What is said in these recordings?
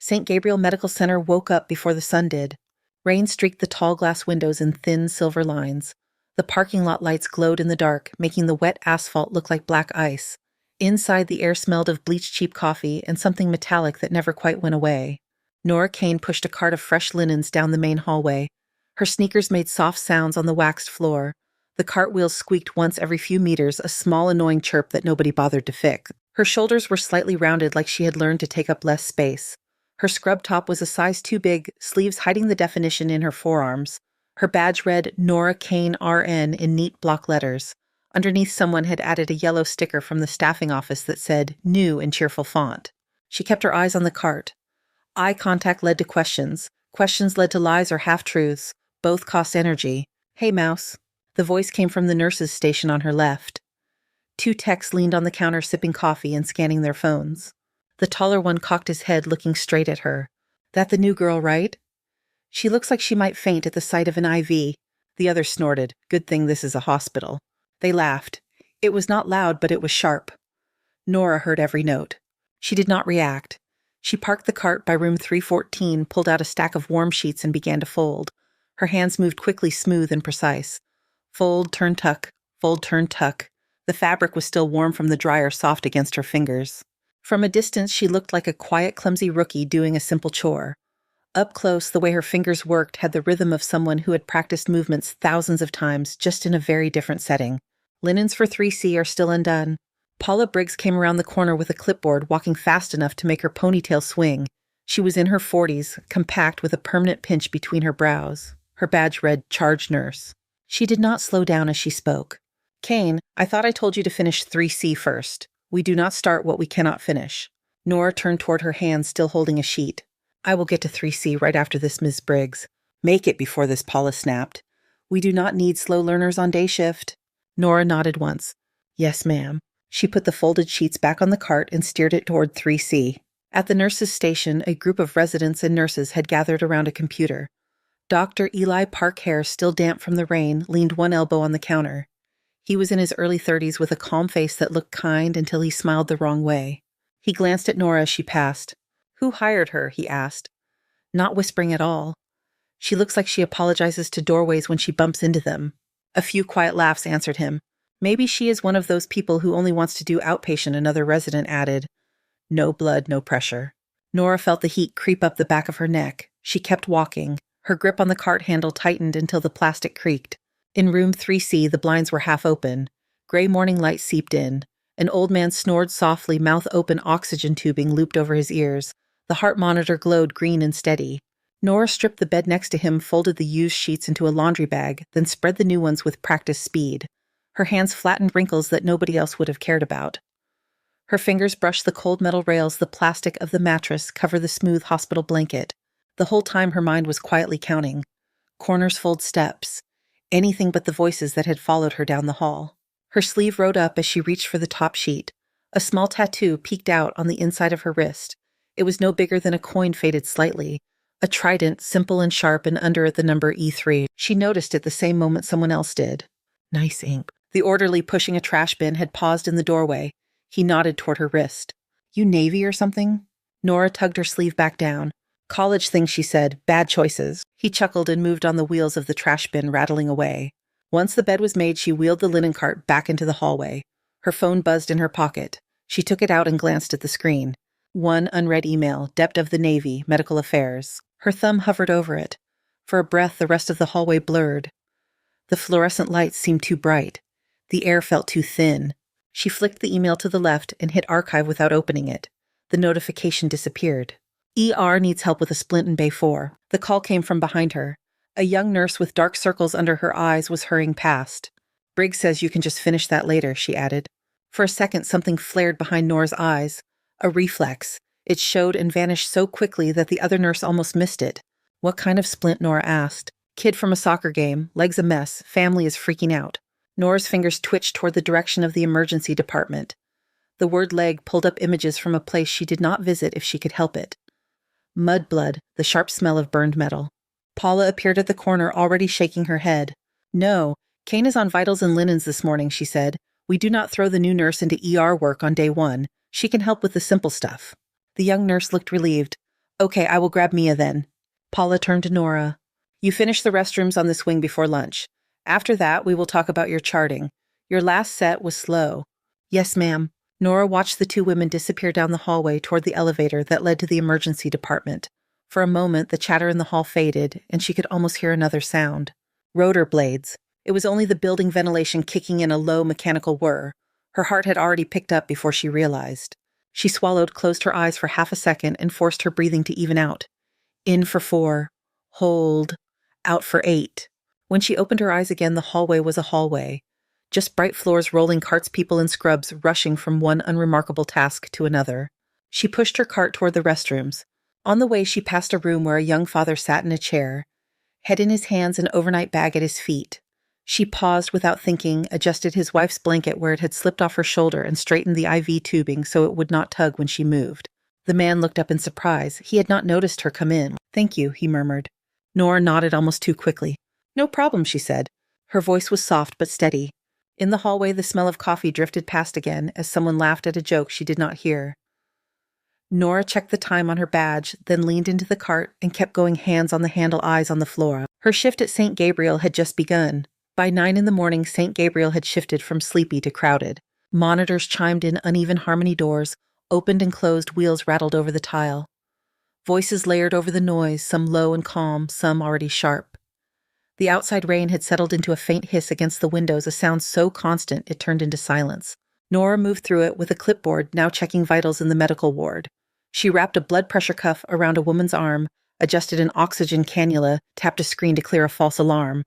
St. Gabriel Medical Center woke up before the sun did. Rain streaked the tall glass windows in thin silver lines. The parking lot lights glowed in the dark, making the wet asphalt look like black ice. Inside, the air smelled of bleached cheap coffee and something metallic that never quite went away. Nora Kane pushed a cart of fresh linens down the main hallway. Her sneakers made soft sounds on the waxed floor. The cart wheels squeaked once every few meters, a small annoying chirp that nobody bothered to fix. Her shoulders were slightly rounded like she had learned to take up less space. Her scrub top was a size too big, sleeves hiding the definition in her forearms. Her badge read Nora Kane RN in neat block letters. Underneath, someone had added a yellow sticker from the staffing office that said new in cheerful font. She kept her eyes on the cart. Eye contact led to questions. Questions led to lies or half-truths. Both cost energy. "Hey, Mouse." The voice came from the nurse's station on her left. Two techs leaned on the counter sipping coffee and scanning their phones. The taller one cocked his head, looking straight at her. "That the new girl, right?" "She looks like she might faint at the sight of an IV." The other snorted. "Good thing this is a hospital." They laughed. It was not loud, but it was sharp. Nora heard every note. She did not react. She parked the cart by room 314, pulled out a stack of warm sheets, and began to fold. Her hands moved quickly, smooth and precise. Fold, turn, tuck. Fold, turn, tuck. The fabric was still warm from the dryer, soft against her fingers. From a distance, she looked like a quiet, clumsy rookie doing a simple chore. Up close, the way her fingers worked had the rhythm of someone who had practiced movements thousands of times, just in a very different setting. Linens for 3C are still undone. Paula Briggs came around the corner with a clipboard, walking fast enough to make her ponytail swing. She was in her 40s, compact with a permanent pinch between her brows. Her badge read Charge Nurse. She did not slow down as she spoke. "Kane, I thought I told you to finish 3C first. We do not start what we cannot finish." Nora turned toward her hand, still holding a sheet. "I will get to 3C right after this, Ms. Briggs." "Make it before this," Paula snapped. "We do not need slow learners on day shift." Nora nodded once. "Yes, ma'am." She put the folded sheets back on the cart and steered it toward 3C. At the nurse's station, a group of residents and nurses had gathered around a computer. Dr. Eli Park Hare, still damp from the rain, leaned one elbow on the counter. He was in his early 30s with a calm face that looked kind until he smiled the wrong way. He glanced at Nora as she passed. "Who hired her?" he asked. Not whispering at all. "She looks like she apologizes to doorways when she bumps into them." A few quiet laughs answered him. "Maybe she is one of those people who only wants to do outpatient," another resident added. No blood, no pressure. Nora felt the heat creep up the back of her neck. She kept walking. Her grip on the cart handle tightened until the plastic creaked. In room 3C, the blinds were half open. Gray morning light seeped in. An old man snored softly, mouth open, oxygen tubing looped over his ears. The heart monitor glowed green and steady. Nora stripped the bed next to him, folded the used sheets into a laundry bag, then spread the new ones with practiced speed. Her hands flattened wrinkles that nobody else would have cared about. Her fingers brushed the cold metal rails, the plastic of the mattress, cover the smooth hospital blanket. The whole time her mind was quietly counting. Corners, fold, steps. Anything but the voices that had followed her down the hall. Her sleeve rode up as she reached for the top sheet. A small tattoo peeked out on the inside of her wrist. It was no bigger than a coin faded slightly. A trident, simple and sharp, and under it the number E3. She noticed it the same moment someone else did. "Nice ink." The orderly pushing a trash bin had paused in the doorway. He nodded toward her wrist. "You Navy or something?" Nora tugged her sleeve back down. "College thing," she said. "Bad choices." He chuckled and moved on the wheels of the trash bin, rattling away. Once the bed was made, she wheeled the linen cart back into the hallway. Her phone buzzed in her pocket. She took it out and glanced at the screen. One unread email, Depth of the Navy, Medical Affairs. Her thumb hovered over it. For a breath, the rest of the hallway blurred. The fluorescent lights seemed too bright. The air felt too thin. She flicked the email to the left and hit archive without opening it. The notification disappeared. ER needs help with a splint in Bay 4. The call came from behind her. A young nurse with dark circles under her eyes was hurrying past. "Briggs says you can just finish that later," she added. For a second, something flared behind Nora's eyes. A reflex. It showed and vanished so quickly that the other nurse almost missed it. "What kind of splint?" Nora asked. "Kid from a soccer game. Leg's a mess. Family is freaking out." Nora's fingers twitched toward the direction of the emergency department. The word leg pulled up images from a place she did not visit if she could help it. Mud blood, the sharp smell of burned metal. Paula appeared at the corner, already shaking her head. "No, Kane is on vitals and linens this morning," she said. "We do not throw the new nurse into ER work on day one. She can help with the simple stuff." The young nurse looked relieved. Okay, I will grab Mia then. Paula turned to Nora. You finish the restrooms on this wing before lunch. After that, we will talk about your charting. Your last set was slow. Yes, ma'am. Nora watched the two women disappear down the hallway toward the elevator that led to the emergency department. For a moment, the chatter in the hall faded, and she could almost hear another sound. Rotor blades. It was only the building ventilation kicking in a low mechanical whir. Her heart had already picked up before she realized. She swallowed, closed her eyes for half a second, and forced her breathing to even out. In for 4. Hold. Out for 8. When she opened her eyes again, the hallway was a hallway. Just bright floors rolling carts, people in scrubs rushing from one unremarkable task to another. She pushed her cart toward the restrooms. On the way, she passed a room where a young father sat in a chair, head in his hands, an overnight bag at his feet. She paused without thinking, adjusted his wife's blanket where it had slipped off her shoulder, and straightened the IV tubing so it would not tug when she moved. The man looked up in surprise. He had not noticed her come in. Thank you, he murmured. Nora nodded almost too quickly. No problem, she said. Her voice was soft but steady. In the hallway, the smell of coffee drifted past again as someone laughed at a joke she did not hear. Nora checked the time on her badge, then leaned into the cart and kept going, hands on the handle, eyes on the floor. Her shift at St. Gabriel had just begun. By 9 in the morning, St. Gabriel had shifted from sleepy to crowded. Monitors chimed in uneven harmony, doors opened and closed, wheels rattled over the tile. Voices layered over the noise, some low and calm, some already sharp. The outside rain had settled into a faint hiss against the windows, a sound so constant it turned into silence. Nora moved through it with a clipboard, now checking vitals in the medical ward. She wrapped a blood pressure cuff around a woman's arm, adjusted an oxygen cannula, tapped a screen to clear a false alarm.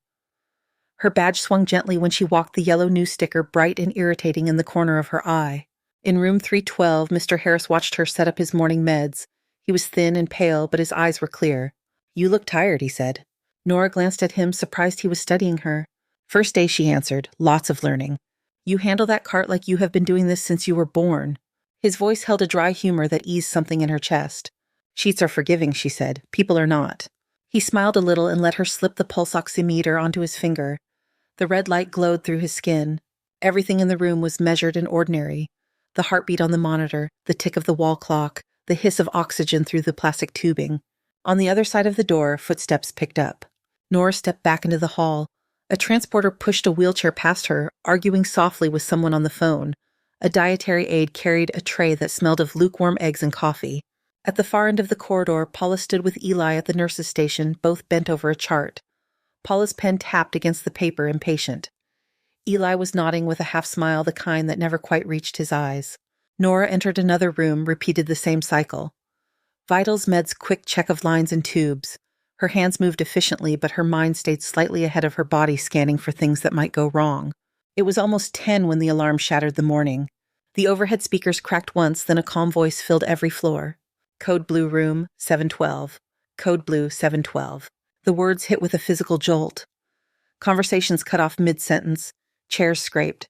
Her badge swung gently when she walked the yellow news sticker, bright and irritating, in the corner of her eye. In room 312, Mr. Harris watched her set up his morning meds. He was thin and pale, but his eyes were clear. You look tired, he said. Nora glanced at him, surprised he was studying her. First day, she answered. Lots of learning. You handle that cart like you have been doing this since you were born. His voice held a dry humor that eased something in her chest. Sheets are forgiving, she said. People are not. He smiled a little and let her slip the pulse oximeter onto his finger. The red light glowed through his skin. Everything in the room was measured and ordinary. The heartbeat on the monitor, the tick of the wall clock, the hiss of oxygen through the plastic tubing. On the other side of the door, footsteps picked up. Nora stepped back into the hall. A transporter pushed a wheelchair past her, arguing softly with someone on the phone. A dietary aide carried a tray that smelled of lukewarm eggs and coffee. At the far end of the corridor, Paula stood with Eli at the nurse's station, both bent over a chart. Paula's pen tapped against the paper, impatient. Eli was nodding with a half-smile, the kind that never quite reached his eyes. Nora entered another room, repeated the same cycle. Vitals, meds, quick check of lines and tubes. Her hands moved efficiently, but her mind stayed slightly ahead of her body, scanning for things that might go wrong. It was almost 10 when the alarm shattered the morning. The overhead speakers cracked once, then a calm voice filled every floor. Code Blue Room, 712. Code Blue, 712. The words hit with a physical jolt. Conversations cut off mid-sentence. Chairs scraped.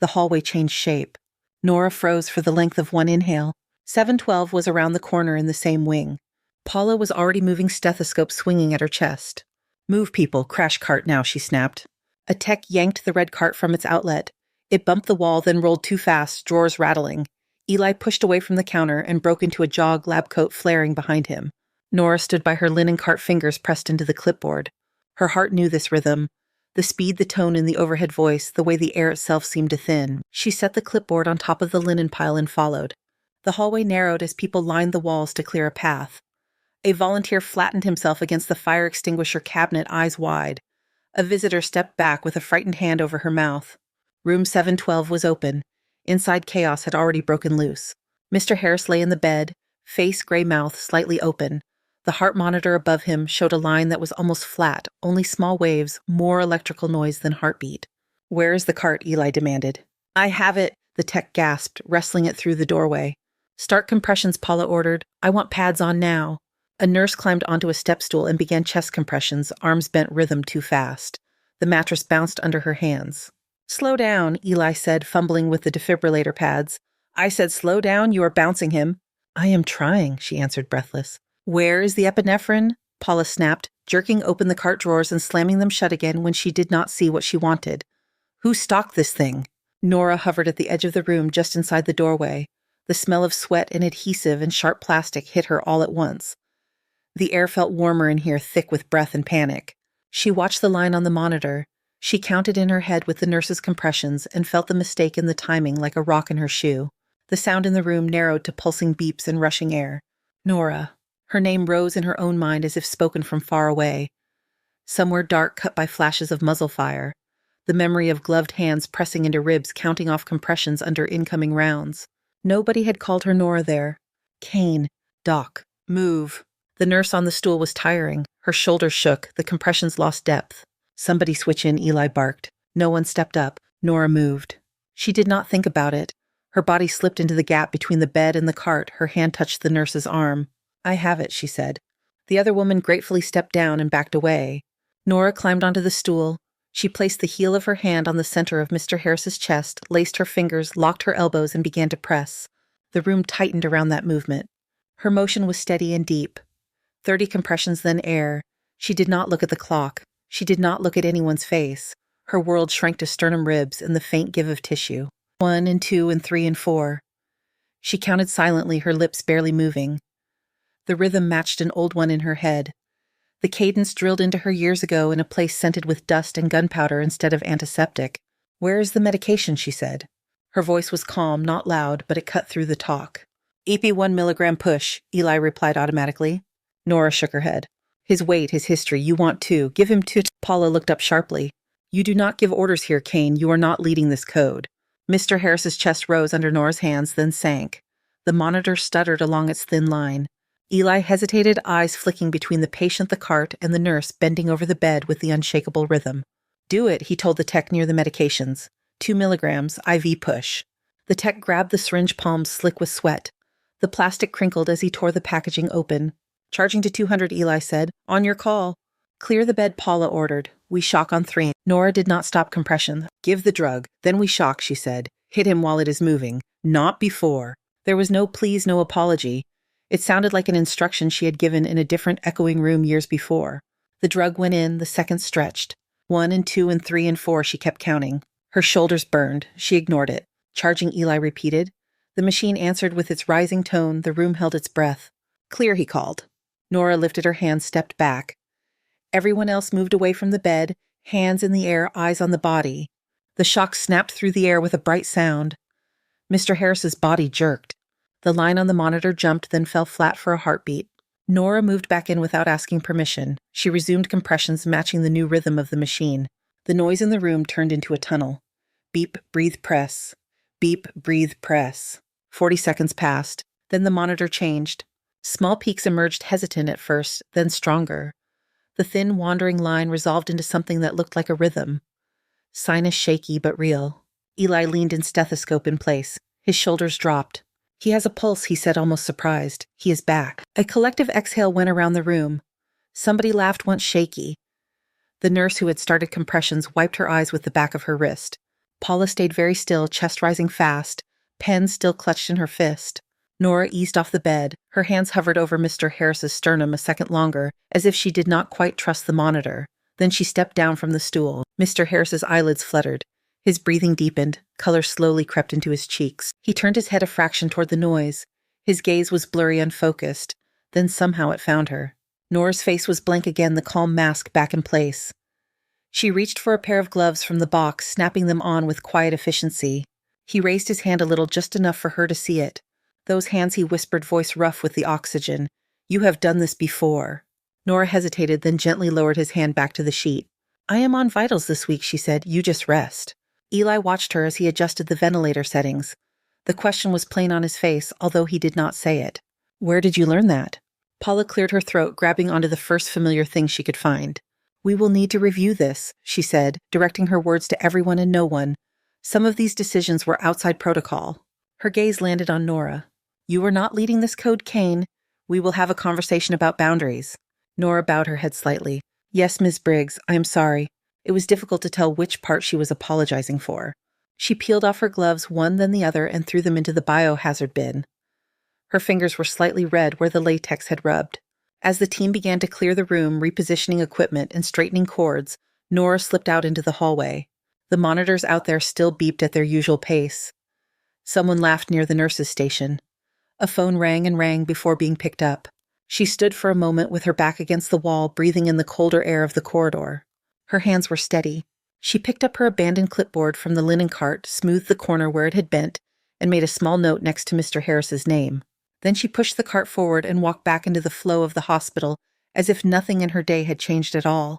The hallway changed shape. Nora froze for the length of one inhale. 712 was around the corner in the same wing. Paula was already moving, stethoscope swinging at her chest. Move, people, crash cart now, she snapped. A tech yanked the red cart from its outlet. It bumped the wall, then rolled too fast, drawers rattling. Eli pushed away from the counter and broke into a jog, lab coat flaring behind him. Nora stood by her linen cart, fingers pressed into the clipboard. Her heart knew this rhythm. The speed, the tone in the overhead voice, the way the air itself seemed to thin. She set the clipboard on top of the linen pile and followed. The hallway narrowed as people lined the walls to clear a path. A volunteer flattened himself against the fire extinguisher cabinet, eyes wide. A visitor stepped back with a frightened hand over her mouth. Room 712 was open. Inside, chaos had already broken loose. Mr. Harris lay in the bed, face, gray mouth, slightly open. The heart monitor above him showed a line that was almost flat, only small waves, more electrical noise than heartbeat. Where is the cart? Eli demanded. I have it, the tech gasped, wrestling it through the doorway. Start compressions, Paula ordered. I want pads on now. A nurse climbed onto a step stool and began chest compressions, arms bent rhythm too fast. The mattress bounced under her hands. Slow down, Eli said, fumbling with the defibrillator pads. I said slow down, you are bouncing him. I am trying, she answered, breathless. Where is the epinephrine? Paula snapped, jerking open the cart drawers and slamming them shut again when she did not see what she wanted. Who stocked this thing? Nora hovered at the edge of the room just inside the doorway. The smell of sweat and adhesive and sharp plastic hit her all at once. The air felt warmer in here, thick with breath and panic. She watched the line on the monitor. She counted in her head with the nurse's compressions and felt the mistake in the timing like a rock in her shoe. The sound in the room narrowed to pulsing beeps and rushing air. Nora. Her name rose in her own mind as if spoken from far away. Somewhere dark, cut by flashes of muzzle fire. The memory of gloved hands pressing into ribs, counting off compressions under incoming rounds. Nobody had called her Nora there. Kane. Doc. Move. The nurse on the stool was tiring. Her shoulders shook. The compressions lost depth. Somebody switch in, Eli barked. No one stepped up. Nora moved. She did not think about it. Her body slipped into the gap between the bed and the cart. Her hand touched the nurse's arm. I have it, she said. The other woman gratefully stepped down and backed away. Nora climbed onto the stool. She placed the heel of her hand on the center of Mr. Harris's chest, laced her fingers, locked her elbows, and began to press. The room tightened around that movement. Her motion was steady and deep. 30 compressions, then air. She did not look at the clock. She did not look at anyone's face. Her world shrank to sternum ribs and the faint give of tissue. 1 and 2 and 3 and 4. She counted silently, her lips barely moving. The rhythm matched an old one in her head. The cadence drilled into her years ago in a place scented with dust and gunpowder instead of antiseptic. Where is the medication, she said. Her voice was calm, not loud, but it cut through the talk. EP 1 milligram push, Eli replied automatically. Nora shook her head. His weight, his history, you want 2. Give him 2. Paula looked up sharply. You do not give orders here, Kane. You are not leading this code. Mr. Harris's chest rose under Nora's hands, then sank. The monitor stuttered along its thin line. Eli hesitated, eyes flicking between the patient, the cart, and the nurse bending over the bed with the unshakable rhythm. Do it, he told the tech near the medications. 2 milligrams, IV push. The tech grabbed the syringe palms slick with sweat. The plastic crinkled as he tore the packaging open. Charging to 200, Eli said. On your call. Clear the bed, Paula ordered. We shock on 3. Nora did not stop compression. Give the drug. Then we shock, she said. Hit him while it is moving. Not before. There was no please, no apology. It sounded like an instruction she had given in a different echoing room years before. The drug went in, the seconds stretched. 1 and 2 and 3 and 4, she kept counting. Her shoulders burned. She ignored it. Charging, Eli repeated. The machine answered with its rising tone. The room held its breath. Clear, he called. Nora lifted her hands, stepped back. Everyone else moved away from the bed, hands in the air, eyes on the body. The shock snapped through the air with a bright sound. Mr. Harris's body jerked. The line on the monitor jumped, then fell flat for a heartbeat. Nora moved back in without asking permission. She resumed compressions, matching the new rhythm of the machine. The noise in the room turned into a tunnel. Beep, breathe, press. Beep, breathe, press. 40 seconds passed. Then the monitor changed. Small peaks emerged, hesitant at first, then stronger. The thin, wandering line resolved into something that looked like a rhythm. Sinus shaky but real. Eli leaned in, stethoscope in place. His shoulders dropped. He has a pulse, he said, almost surprised. He is back. A collective exhale went around the room. Somebody laughed once, shaky. The nurse who had started compressions wiped her eyes with the back of her wrist. Paula stayed very still, chest rising fast, pen still clutched in her fist. Nora eased off the bed. Her hands hovered over Mr. Harris's sternum a second longer, as if she did not quite trust the monitor. Then she stepped down from the stool. Mr. Harris's eyelids fluttered. His breathing deepened. Color slowly crept into his cheeks. He turned his head a fraction toward the noise. His gaze was blurry, unfocused. Then somehow it found her. Nora's face was blank again, the calm mask back in place. She reached for a pair of gloves from the box, snapping them on with quiet efficiency. He raised his hand a little, just enough for her to see it. Those hands, he whispered, voice rough with the oxygen. You have done this before. Nora hesitated, then gently lowered his hand back to the sheet. I am on vitals this week, she said. You just rest. Eli watched her as he adjusted the ventilator settings. The question was plain on his face, although he did not say it. Where did you learn that? Paula cleared her throat, grabbing onto the first familiar thing she could find. We will need to review this, she said, directing her words to everyone and no one. Some of these decisions were outside protocol. Her gaze landed on Nora. You are not leading this code, Kane. We will have a conversation about boundaries. Nora bowed her head slightly. Yes, Ms. Briggs, I am sorry. It was difficult to tell which part she was apologizing for. She peeled off her gloves, one then the other, and threw them into the biohazard bin. Her fingers were slightly red where the latex had rubbed. As the team began to clear the room, repositioning equipment and straightening cords, Nora slipped out into the hallway. The monitors out there still beeped at their usual pace. Someone laughed near the nurse's station. A phone rang and rang before being picked up. She stood for a moment with her back against the wall, breathing in the colder air of the corridor. Her hands were steady. She picked up her abandoned clipboard from the linen cart, smoothed the corner where it had bent, and made a small note next to Mr. Harris's name. Then she pushed the cart forward and walked back into the flow of the hospital, as if nothing in her day had changed at all.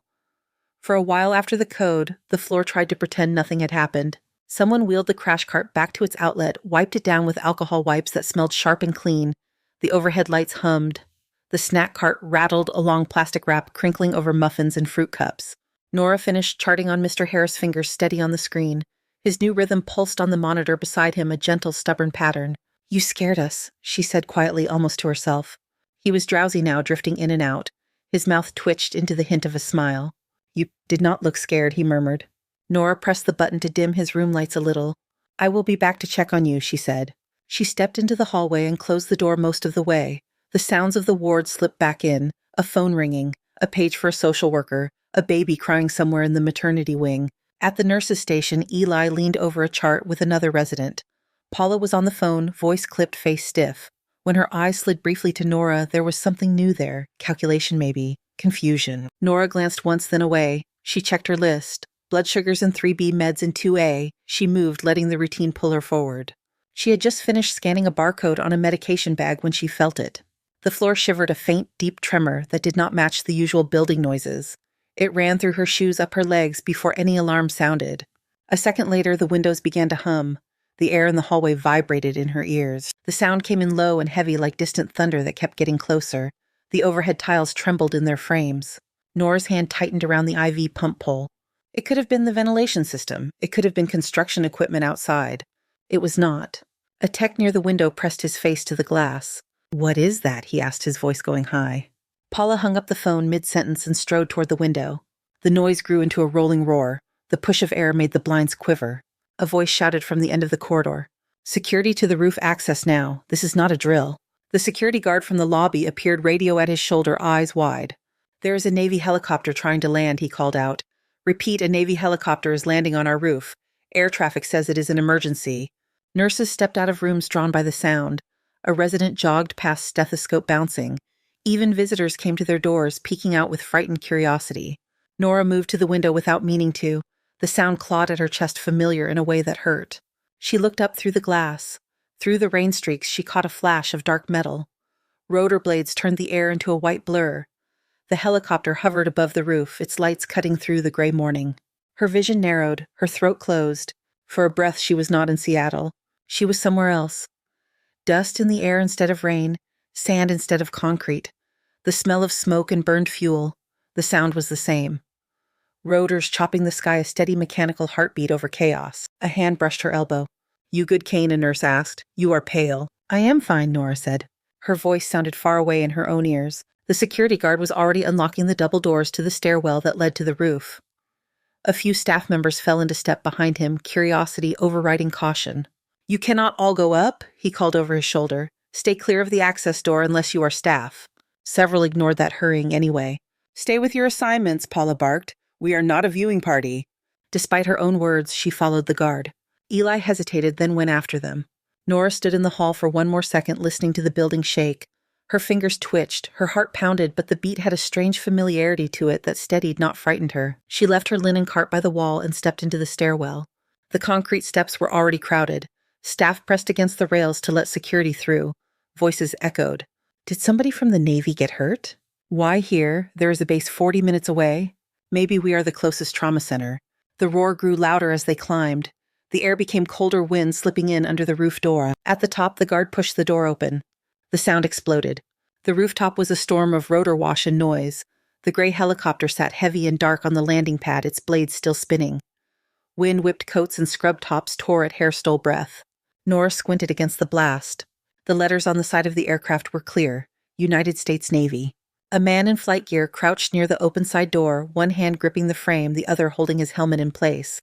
For a while after the code, the floor tried to pretend nothing had happened. Someone wheeled the crash cart back to its outlet, wiped it down with alcohol wipes that smelled sharp and clean. The overhead lights hummed. The snack cart rattled along plastic wrap, crinkling over muffins and fruit cups. Nora finished charting on Mr. Harris' fingers steady on the screen. His new rhythm pulsed on the monitor beside him, a gentle, stubborn pattern. "You scared us," she said quietly, almost to herself. He was drowsy now, drifting in and out. His mouth twitched into the hint of a smile. "You did not look scared," he murmured. Nora pressed the button to dim his room lights a little. "I will be back to check on you," she said. She stepped into the hallway and closed the door most of the way. The sounds of the ward slipped back in, a phone ringing, a page for a social worker, a baby crying somewhere in the maternity wing. At the nurse's station, Eli leaned over a chart with another resident. Paula was on the phone, voice clipped, face stiff. When her eyes slid briefly to Nora, there was something new there. Calculation maybe. Confusion. Nora glanced once, then away. She checked her list. Blood sugars and 3B meds in 2A. She moved, letting the routine pull her forward. She had just finished scanning a barcode on a medication bag when she felt it. The floor shivered, a faint, deep tremor that did not match the usual building noises. It ran through her shoes up her legs before any alarm sounded. A second later, the windows began to hum. The air in the hallway vibrated in her ears. The sound came in low and heavy like distant thunder that kept getting closer. The overhead tiles trembled in their frames. Nora's hand tightened around the IV pump pole. It could have been the ventilation system. It could have been construction equipment outside. It was not. A tech near the window pressed his face to the glass. "What is that?" he asked, his voice going high. Paula hung up the phone mid-sentence and strode toward the window. The noise grew into a rolling roar. The push of air made the blinds quiver. A voice shouted from the end of the corridor. "Security to the roof access now. This is not a drill." The security guard from the lobby appeared, radio at his shoulder, eyes wide. "There is a Navy helicopter trying to land," he called out. "Repeat, a Navy helicopter is landing on our roof. Air traffic says it is an emergency." Nurses stepped out of rooms drawn by the sound. A resident jogged past, stethoscope bouncing. Even visitors came to their doors, peeking out with frightened curiosity. Nora moved to the window without meaning to. The sound clawed at her chest, familiar in a way that hurt. She looked up through the glass. Through the rain streaks, she caught a flash of dark metal. Rotor blades turned the air into a white blur. The helicopter hovered above the roof, its lights cutting through the gray morning. Her vision narrowed, her throat closed. For a breath, she was not in Seattle. She was somewhere else. Dust in the air instead of rain, sand instead of concrete. The smell of smoke and burned fuel. The sound was the same. Rotors chopping the sky, a steady mechanical heartbeat over chaos. A hand brushed her elbow. "You good, Kane?" a nurse asked. "You are pale." "I am fine," Nora said. Her voice sounded far away in her own ears. The security guard was already unlocking the double doors to the stairwell that led to the roof. A few staff members fell into step behind him, curiosity overriding caution. "You cannot all go up," he called over his shoulder. "Stay clear of the access door unless you are staff." Several ignored that hurrying anyway. "Stay with your assignments," Paula barked. "We are not a viewing party." Despite her own words, she followed the guard. Eli hesitated, then went after them. Nora stood in the hall for one more second, listening to the building shake. Her fingers twitched, her heart pounded, but the beat had a strange familiarity to it that steadied, not frightened her. She left her linen cart by the wall and stepped into the stairwell. The concrete steps were already crowded. Staff pressed against the rails to let security through. Voices echoed. Did somebody from the Navy get hurt? Why here? There is a base 40 minutes away. Maybe we are the closest trauma center. The roar grew louder as they climbed. The air became colder wind slipping in under the roof door. At the top, the guard pushed the door open. The sound exploded. The rooftop was a storm of rotor wash and noise. The gray helicopter sat heavy and dark on the landing pad, its blades still spinning. Wind-whipped coats and scrub tops tore at hair-stole breath. Nora squinted against the blast. The letters on the side of the aircraft were clear. United States Navy. A man in flight gear crouched near the open side door, one hand gripping the frame, the other holding his helmet in place.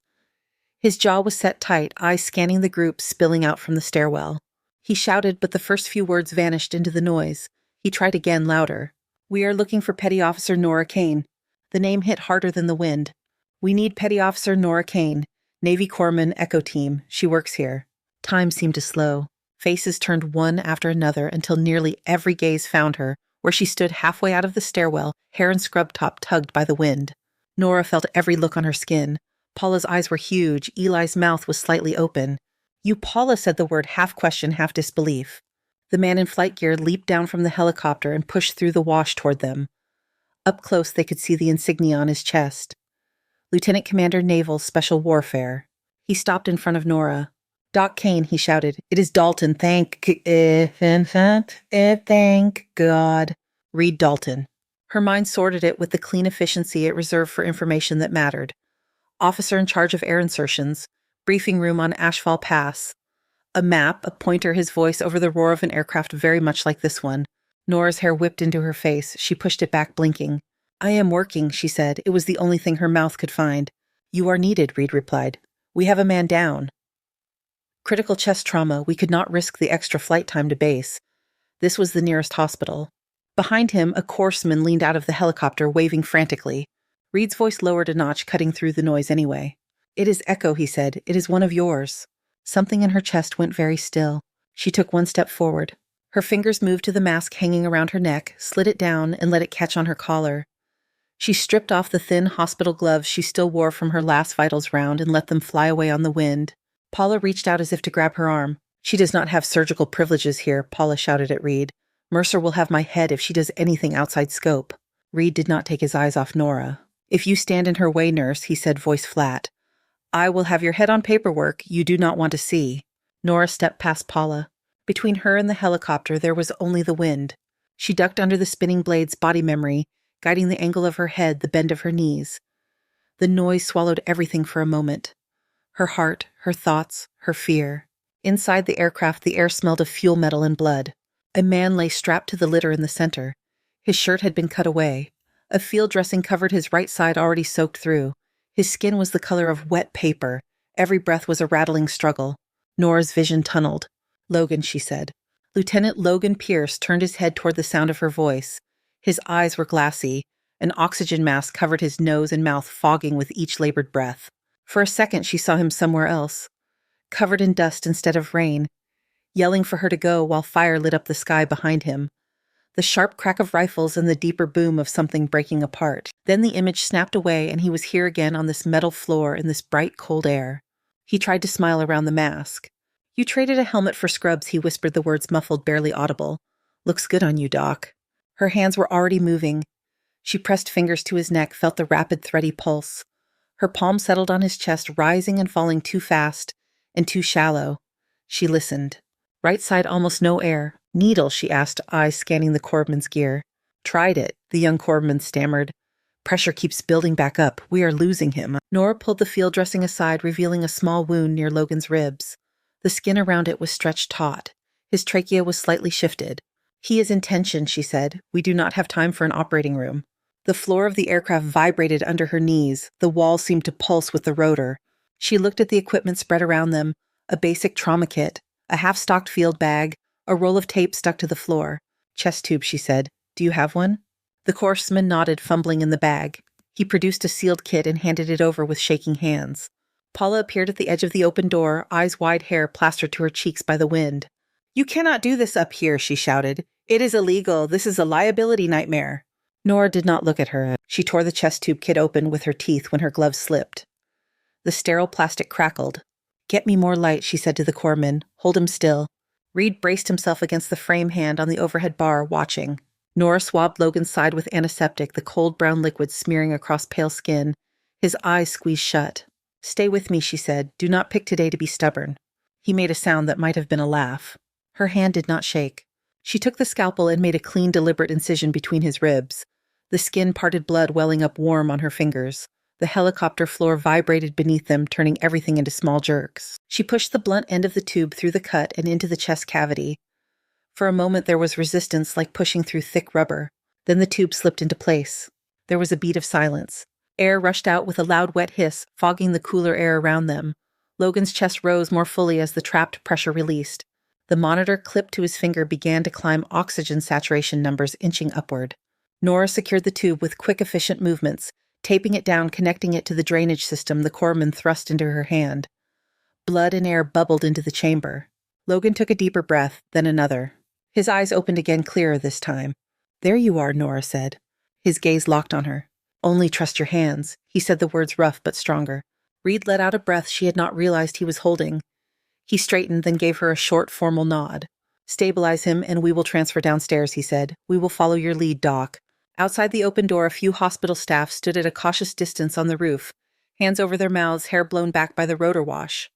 His jaw was set tight, eyes scanning the group spilling out from the stairwell. He shouted, but the first few words vanished into the noise. He tried again, louder. "We are looking for Petty Officer Nora Kane." The name hit harder than the wind. "We need Petty Officer Nora Kane, Navy Corpsman Echo Team. She works here." Time seemed to slow. Faces turned one after another until nearly every gaze found her, where she stood halfway out of the stairwell, hair and scrub top tugged by the wind. Nora felt every look on her skin. Paula's eyes were huge. Eli's mouth was slightly open. "You," Paula said the word, half question, half disbelief. The man in flight gear leaped down from the helicopter and pushed through the wash toward them. Up close, they could see the insignia on his chest. Lieutenant Commander Naval Special Warfare. He stopped in front of Nora. "Doc Kane," he shouted. "It is Dalton, thank God." Read Dalton. Her mind sorted it with the clean efficiency it reserved for information that mattered. Officer in charge of air insertions. Briefing room on Ashfall Pass. A map, a pointer, his voice over the roar of an aircraft very much like this one. Nora's hair whipped into her face. She pushed it back, blinking. "I am working," she said. It was the only thing her mouth could find. "You are needed," Reed replied. "We have a man down." Critical chest trauma. We could not risk the extra flight time to base. This was the nearest hospital. Behind him, a corpsman leaned out of the helicopter, waving frantically. Reed's voice lowered a notch, cutting through the noise anyway. "It is Echo," he said. "It is one of yours." Something in her chest went very still. She took one step forward. Her fingers moved to the mask hanging around her neck, slid it down, and let it catch on her collar. She stripped off the thin hospital gloves she still wore from her last vitals round and let them fly away on the wind. Paula reached out as if to grab her arm. "She does not have surgical privileges here," Paula shouted at Reed. "Mercer will have my head if she does anything outside scope." Reed did not take his eyes off Nora. "If you stand in her way, nurse," he said, voice flat, "I will have your head on paperwork you do not want to see." Nora stepped past Paula. Between her and the helicopter there was only the wind. She ducked under the spinning blade's body memory, guiding the angle of her head, the bend of her knees. The noise swallowed everything for a moment. Her heart, her thoughts, her fear. Inside the aircraft, the air smelled of fuel metal and blood. A man lay strapped to the litter in the center. His shirt had been cut away. A field dressing covered his right side, already soaked through. His skin was the color of wet paper. Every breath was a rattling struggle. Nora's vision tunneled. "Logan," she said. Lieutenant Logan Pierce turned his head toward the sound of her voice. His eyes were glassy. An oxygen mask covered his nose and mouth, fogging with each labored breath. For a second, she saw him somewhere else. Covered in dust instead of rain, yelling for her to go while fire lit up the sky behind him. The sharp crack of rifles and the deeper boom of something breaking apart. Then the image snapped away and he was here again on this metal floor in this bright, cold air. He tried to smile around the mask. "You traded a helmet for scrubs," he whispered, the words muffled, barely audible. "Looks good on you, Doc." Her hands were already moving. She pressed fingers to his neck, felt the rapid, thready pulse. Her palm settled on his chest, rising and falling too fast and too shallow. She listened. Right side almost no air. "Needle?" she asked, eyes scanning the corpsman's gear. "Tried it," the young corpsman stammered. "Pressure keeps building back up. We are losing him." Nora pulled the field dressing aside, revealing a small wound near Logan's ribs. The skin around it was stretched taut. His trachea was slightly shifted. "He is in tension," she said. "We do not have time for an operating room." The floor of the aircraft vibrated under her knees. The wall seemed to pulse with the rotor. She looked at the equipment spread around them, a basic trauma kit, a half-stocked field bag, a roll of tape stuck to the floor. "Chest tube," she said. "Do you have one?" The corpsman nodded, fumbling in the bag. He produced a sealed kit and handed it over with shaking hands. Paula appeared at the edge of the open door, eyes wide, hair plastered to her cheeks by the wind. "You cannot do this up here," she shouted. "It is illegal. This is a liability nightmare." Nora did not look at her. She tore the chest tube kit open with her teeth when her gloves slipped. The sterile plastic crackled. "Get me more light," she said to the corpsman. "Hold him still." Reed braced himself against the frame hand on the overhead bar, watching. Nora swabbed Logan's side with antiseptic, the cold brown liquid smearing across pale skin. His eyes squeezed shut. "Stay with me," she said. "Do not pick today to be stubborn." He made a sound that might have been a laugh. Her hand did not shake. She took the scalpel and made a clean, deliberate incision between his ribs. The skin parted, blood welling up warm on her fingers. The helicopter floor vibrated beneath them, turning everything into small jerks. She pushed the blunt end of the tube through the cut and into the chest cavity. For a moment there was resistance, like pushing through thick rubber. Then the tube slipped into place. There was a beat of silence. Air rushed out with a loud wet hiss, fogging the cooler air around them. Logan's chest rose more fully as the trapped pressure released. The monitor clipped to his finger began to climb oxygen saturation numbers, inching upward. Nora secured the tube with quick, efficient movements, taping it down, connecting it to the drainage system the corpsman thrust into her hand. Blood and air bubbled into the chamber. Logan took a deeper breath, then another. His eyes opened again clearer this time. "There you are," Nora said. His gaze locked on her. "Only trust your hands." He said the words rough but stronger. Reed let out a breath she had not realized he was holding. He straightened, then gave her a short, formal nod. "Stabilize him, and we will transfer downstairs," he said. "We will follow your lead, Doc." Outside the open door, a few hospital staff stood at a cautious distance on the roof, hands over their mouths, hair blown back by the rotor wash.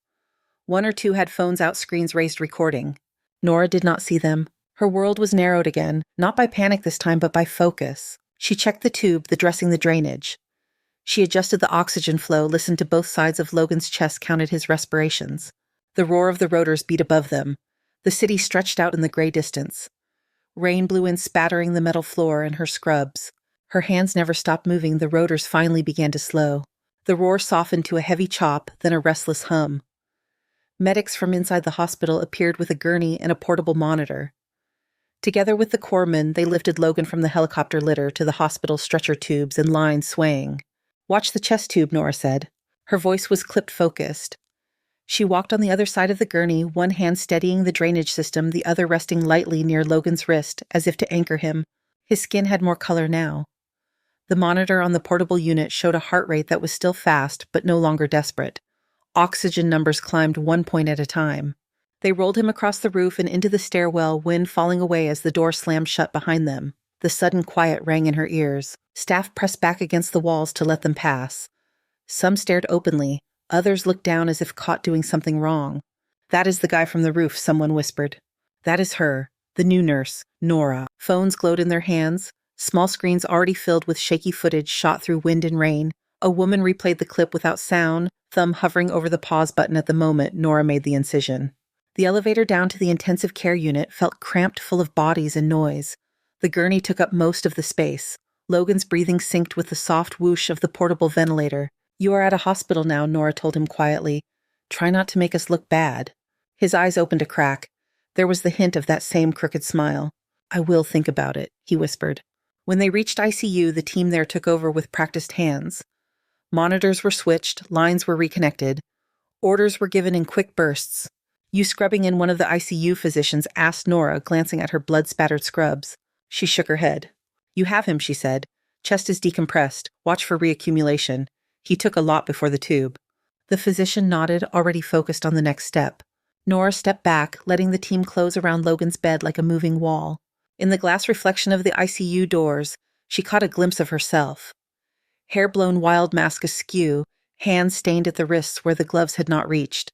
One or two had phones out, screens raised, recording. Nora did not see them. Her world was narrowed again, not by panic this time, but by focus. She checked the tube, addressing the drainage. She adjusted the oxygen flow, listened to both sides of Logan's chest, counted his respirations. The roar of the rotors beat above them. The city stretched out in the gray distance. Rain blew in, spattering the metal floor and her scrubs. Her hands never stopped moving. The rotors finally began to slow. The roar softened to a heavy chop, then a restless hum. Medics from inside the hospital appeared with a gurney and a portable monitor. Together with the corpsmen, they lifted Logan from the helicopter litter to the hospital stretcher tubes in lines swaying. "Watch the chest tube," Nora said. Her voice was clipped, focused. She walked on the other side of the gurney, one hand steadying the drainage system, the other resting lightly near Logan's wrist, as if to anchor him. His skin had more color now. The monitor on the portable unit showed a heart rate that was still fast, but no longer desperate. Oxygen numbers climbed 1 point at a time. They rolled him across the roof and into the stairwell, wind falling away as the door slammed shut behind them. The sudden quiet rang in her ears. Staff pressed back against the walls to let them pass. Some stared openly. Others looked down as if caught doing something wrong. "That is the guy from the roof," someone whispered. "That is her, the new nurse, Nora." Phones glowed in their hands. Small screens already filled with shaky footage shot through wind and rain. A woman replayed the clip without sound, thumb hovering over the pause button at the moment Nora made the incision. The elevator down to the intensive care unit felt cramped, full of bodies and noise. The gurney took up most of the space. Logan's breathing synced with the soft whoosh of the portable ventilator. "You are at a hospital now," Nora told him quietly. "Try not to make us look bad." His eyes opened a crack. There was the hint of that same crooked smile. "I will think about it," he whispered. When they reached ICU, the team there took over with practiced hands. Monitors were switched, lines were reconnected. Orders were given in quick bursts. "You scrubbing in?" one of the ICU physicians asked Nora, glancing at her blood-spattered scrubs. She shook her head. "You have him," she said. "Chest is decompressed. Watch for reaccumulation. He took a lot before the tube." The physician nodded, already focused on the next step. Nora stepped back, letting the team close around Logan's bed like a moving wall. In the glass reflection of the ICU doors, she caught a glimpse of herself. Hair-blown wild mask askew, hands stained at the wrists where the gloves had not reached.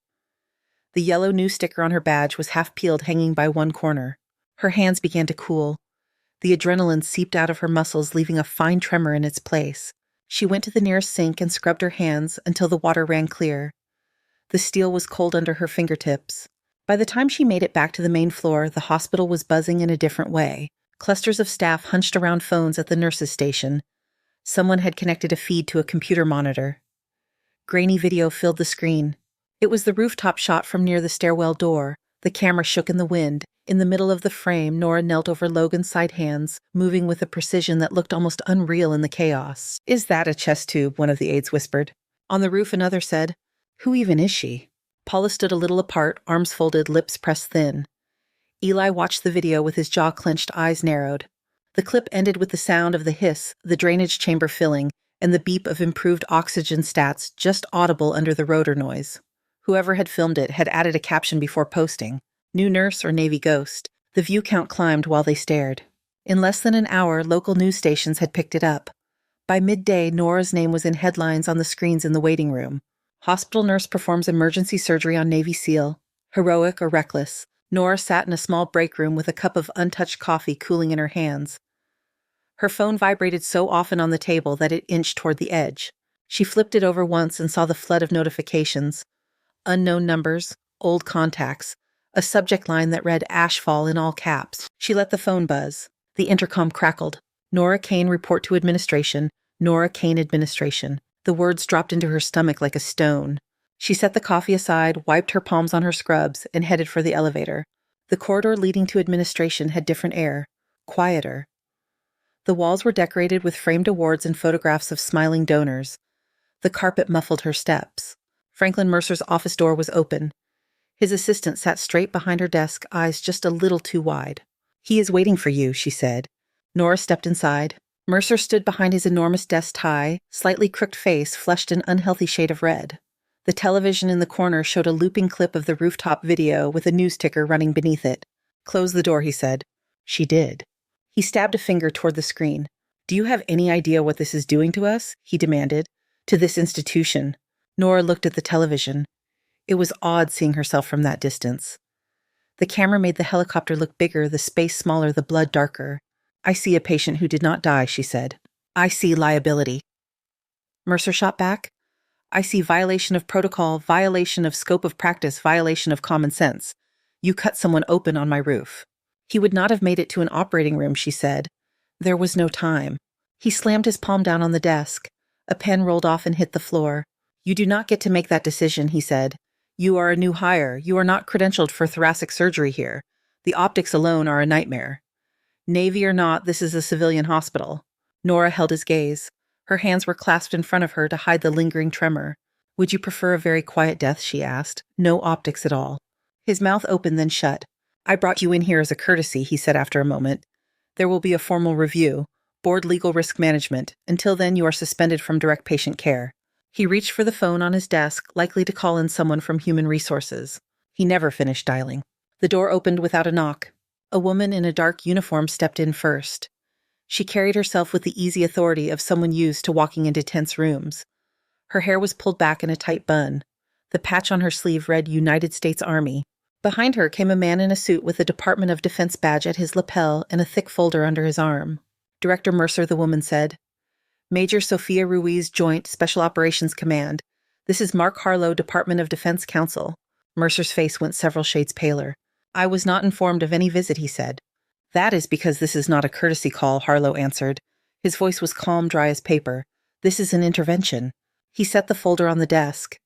The yellow new sticker on her badge was half peeled, hanging by one corner. Her hands began to cool. The adrenaline seeped out of her muscles, leaving a fine tremor in its place. She went to the nearest sink and scrubbed her hands until the water ran clear. The steel was cold under her fingertips. By the time she made it back to the main floor, the hospital was buzzing in a different way. Clusters of staff hunched around phones at the nurses' station. Someone had connected a feed to a computer monitor. Grainy video filled the screen. It was the rooftop shot from near the stairwell door. The camera shook in the wind. In the middle of the frame, Nora knelt over Logan's side hands, moving with a precision that looked almost unreal in the chaos. "Is that a chest tube?" one of the aides whispered. On the roof, another said, "Who even is she?" Paula stood a little apart, arms folded, lips pressed thin. Eli watched the video with his jaw clenched, eyes narrowed. The clip ended with the sound of the hiss, the drainage chamber filling, and the beep of improved oxygen stats just audible under the rotor noise. Whoever had filmed it had added a caption before posting. New nurse or Navy ghost. The view count climbed while they stared. In less than an hour, local news stations had picked it up. By midday, Nora's name was in headlines on the screens in the waiting room. Hospital nurse performs emergency surgery on Navy SEAL. Heroic or reckless. Nora sat in a small break room with a cup of untouched coffee cooling in her hands. Her phone vibrated so often on the table that it inched toward the edge. She flipped it over once and saw the flood of notifications. Unknown numbers, old contacts, a subject line that read "Ashfall" in all caps. She let the phone buzz. The intercom crackled. "Nora Kane, report to administration. Nora Kane, administration." The words dropped into her stomach like a stone. She set the coffee aside, wiped her palms on her scrubs, and headed for the elevator. The corridor leading to administration had different air, quieter. The walls were decorated with framed awards and photographs of smiling donors. The carpet muffled her steps. Franklin Mercer's office door was open. His assistant sat straight behind her desk, eyes just a little too wide. "He is waiting for you," she said. Nora stepped inside. Mercer stood behind his enormous desk tie, slightly crooked face flushed an unhealthy shade of red. The television in the corner showed a looping clip of the rooftop video with a news ticker running beneath it. "Close the door," he said. She did. He stabbed a finger toward the screen. "Do you have any idea what this is doing to us?" he demanded. "To this institution." Nora looked at the television. It was odd seeing herself from that distance. The camera made the helicopter look bigger, the space smaller, the blood darker. "I see a patient who did not die," she said. "I see liability." Mercer shot back. "I see violation of protocol, violation of scope of practice, violation of common sense. You cut someone open on my roof." "He would not have made it to an operating room," she said. "There was no time." He slammed his palm down on the desk. A pen rolled off and hit the floor. "You do not get to make that decision," he said. "You are a new hire. You are not credentialed for thoracic surgery here. The optics alone are a nightmare. Navy or not, this is a civilian hospital." Nora held his gaze. Her hands were clasped in front of her to hide the lingering tremor. "Would you prefer a very quiet death?" she asked. "No optics at all." His mouth opened, then shut. "I brought you in here as a courtesy," he said after a moment. "There will be a formal review. Board Legal Risk Management. Until then, you are suspended from direct patient care." He reached for the phone on his desk, likely to call in someone from Human Resources. He never finished dialing. The door opened without a knock. A woman in a dark uniform stepped in first. She carried herself with the easy authority of someone used to walking into tense rooms. Her hair was pulled back in a tight bun. The patch on her sleeve read United States Army. Behind her came a man in a suit with a Department of Defense badge at his lapel and a thick folder under his arm. "Director Mercer," the woman said. "Major Sophia Ruiz, Joint Special Operations Command. This is Mark Harlow, Department of Defense Counsel." Mercer's face went several shades paler. "I was not informed of any visit," he said. "That is because this is not a courtesy call," Harlow answered. His voice was calm, dry as paper. "This is an intervention." He set the folder on the desk.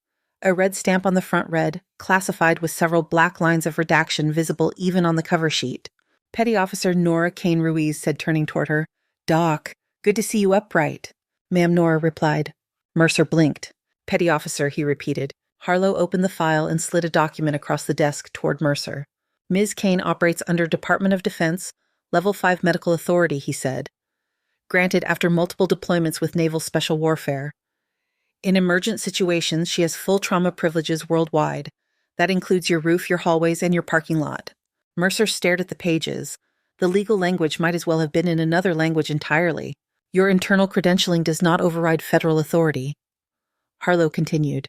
A red stamp on the front read, "Classified," with several black lines of redaction visible even on the cover sheet. Petty Officer Nora Kane Ruiz said, turning toward her. "Doc, good to see you upright." "Ma'am," Nora replied. Mercer blinked. "Petty Officer," he repeated. Harlow opened the file and slid a document across the desk toward Mercer. "Ms. Kane operates under Department of Defense, Level 5 Medical Authority," he said. "Granted after multiple deployments with Naval Special Warfare. In emergent situations, she has full trauma privileges worldwide. That includes your roof, your hallways, and your parking lot." Mercer stared at the pages. The legal language might as well have been in another language entirely. "Your internal credentialing does not override federal authority." Harlow continued.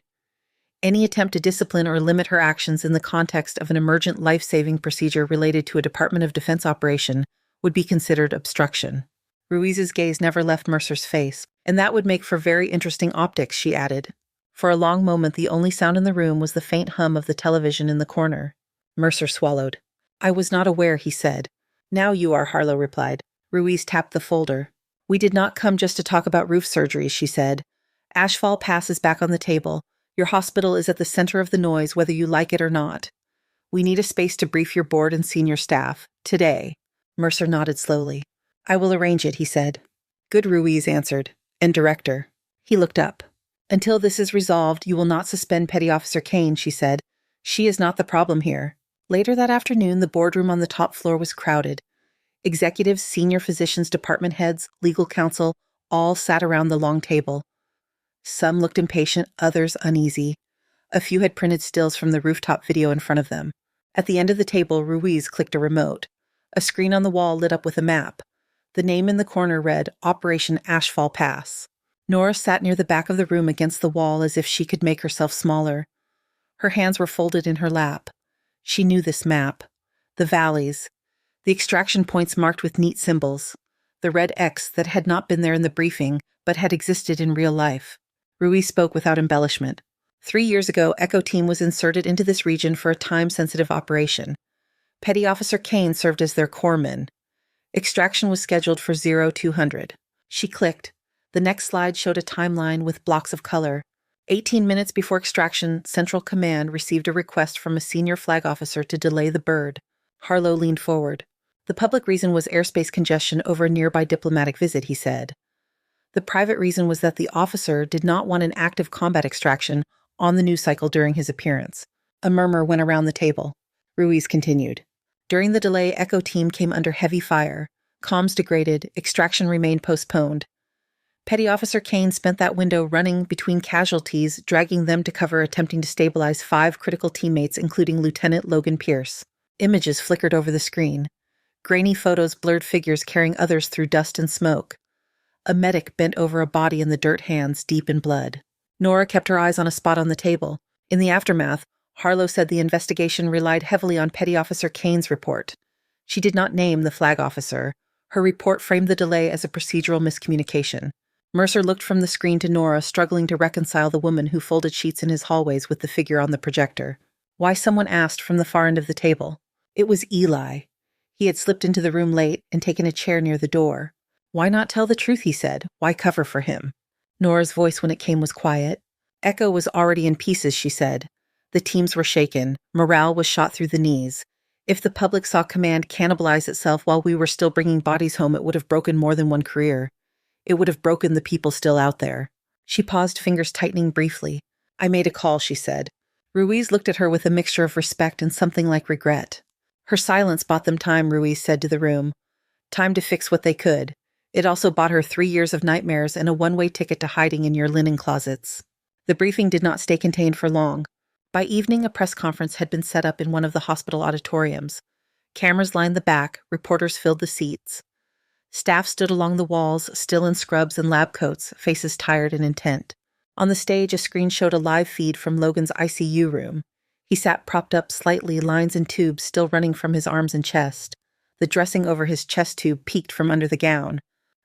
"Any attempt to discipline or limit her actions in the context of an emergent life-saving procedure related to a Department of Defense operation would be considered obstruction." Ruiz's gaze never left Mercer's face. "And that would make for very interesting optics," she added. For a long moment, the only sound in the room was the faint hum of the television in the corner. Mercer swallowed. "I was not aware," he said. "Now you are," Harlow replied. Ruiz tapped the folder. "We did not come just to talk about roof surgeries," she said. "Ashfall Pass is back on the table. Your hospital is at the center of the noise, whether you like it or not. We need a space to brief your board and senior staff. Today." Mercer nodded slowly. "I will arrange it," he said. "Good," Ruiz answered. "And Director." He looked up. "Until this is resolved, you will not suspend Petty Officer Kane," she said. "She is not the problem here." Later that afternoon, the boardroom on the top floor was crowded. Executives, senior physicians, department heads, legal counsel, all sat around the long table. Some looked impatient, others uneasy. A few had printed stills from the rooftop video in front of them. At the end of the table, Ruiz clicked a remote. A screen on the wall lit up with a map. The name in the corner read, Operation Ashfall Pass. Nora sat near the back of the room against the wall as if she could make herself smaller. Her hands were folded in her lap. She knew this map. The valleys. The extraction points marked with neat symbols. The red X that had not been there in the briefing, but had existed in real life. Ruiz spoke without embellishment. 3 years ago, Echo Team was inserted into this region for a time-sensitive operation. Petty Officer Kane served as their corpsman. Extraction was scheduled for 0200. She clicked. The next slide showed a timeline with blocks of color. 18 minutes before extraction, Central Command received a request from a senior flag officer to delay the bird. Harlow leaned forward. The public reason was airspace congestion over a nearby diplomatic visit, he said. The private reason was that the officer did not want an active combat extraction on the news cycle during his appearance. A murmur went around the table. Ruiz continued. During the delay, Echo Team came under heavy fire. Comms degraded, extraction remained postponed. Petty Officer Kane spent that window running between casualties, dragging them to cover, attempting to stabilize 5 critical teammates, including Lieutenant Logan Pierce. Images flickered over the screen. Grainy photos blurred figures carrying others through dust and smoke. A medic bent over a body in the dirt, hands deep in blood. Nora kept her eyes on a spot on the table. In the aftermath, Harlow said the investigation relied heavily on Petty Officer Kane's report. She did not name the flag officer. Her report framed the delay as a procedural miscommunication. Mercer looked from the screen to Nora, struggling to reconcile the woman who folded sheets in his hallways with the figure on the projector. Why, someone asked from the far end of the table. It was Eli. He had slipped into the room late and taken a chair near the door. Why not tell the truth, he said. Why cover for him? Nora's voice when it came was quiet. Echo was already in pieces, she said. The teams were shaken. Morale was shot through the knees. If the public saw command cannibalize itself while we were still bringing bodies home, it would have broken more than one career. It would have broken the people still out there. She paused, fingers tightening briefly. I made a call, she said. Ruiz looked at her with a mixture of respect and something like regret. Her silence bought them time, Ruiz said to the room. Time to fix what they could. It also bought her 3 years of nightmares and a one-way ticket to hiding in your linen closets. The briefing did not stay contained for long. By evening, a press conference had been set up in one of the hospital auditoriums. Cameras lined the back, reporters filled the seats. Staff stood along the walls, still in scrubs and lab coats, faces tired and intent. On the stage, a screen showed a live feed from Logan's ICU room. He sat propped up slightly, lines and tubes still running from his arms and chest. The dressing over his chest tube peeked from under the gown.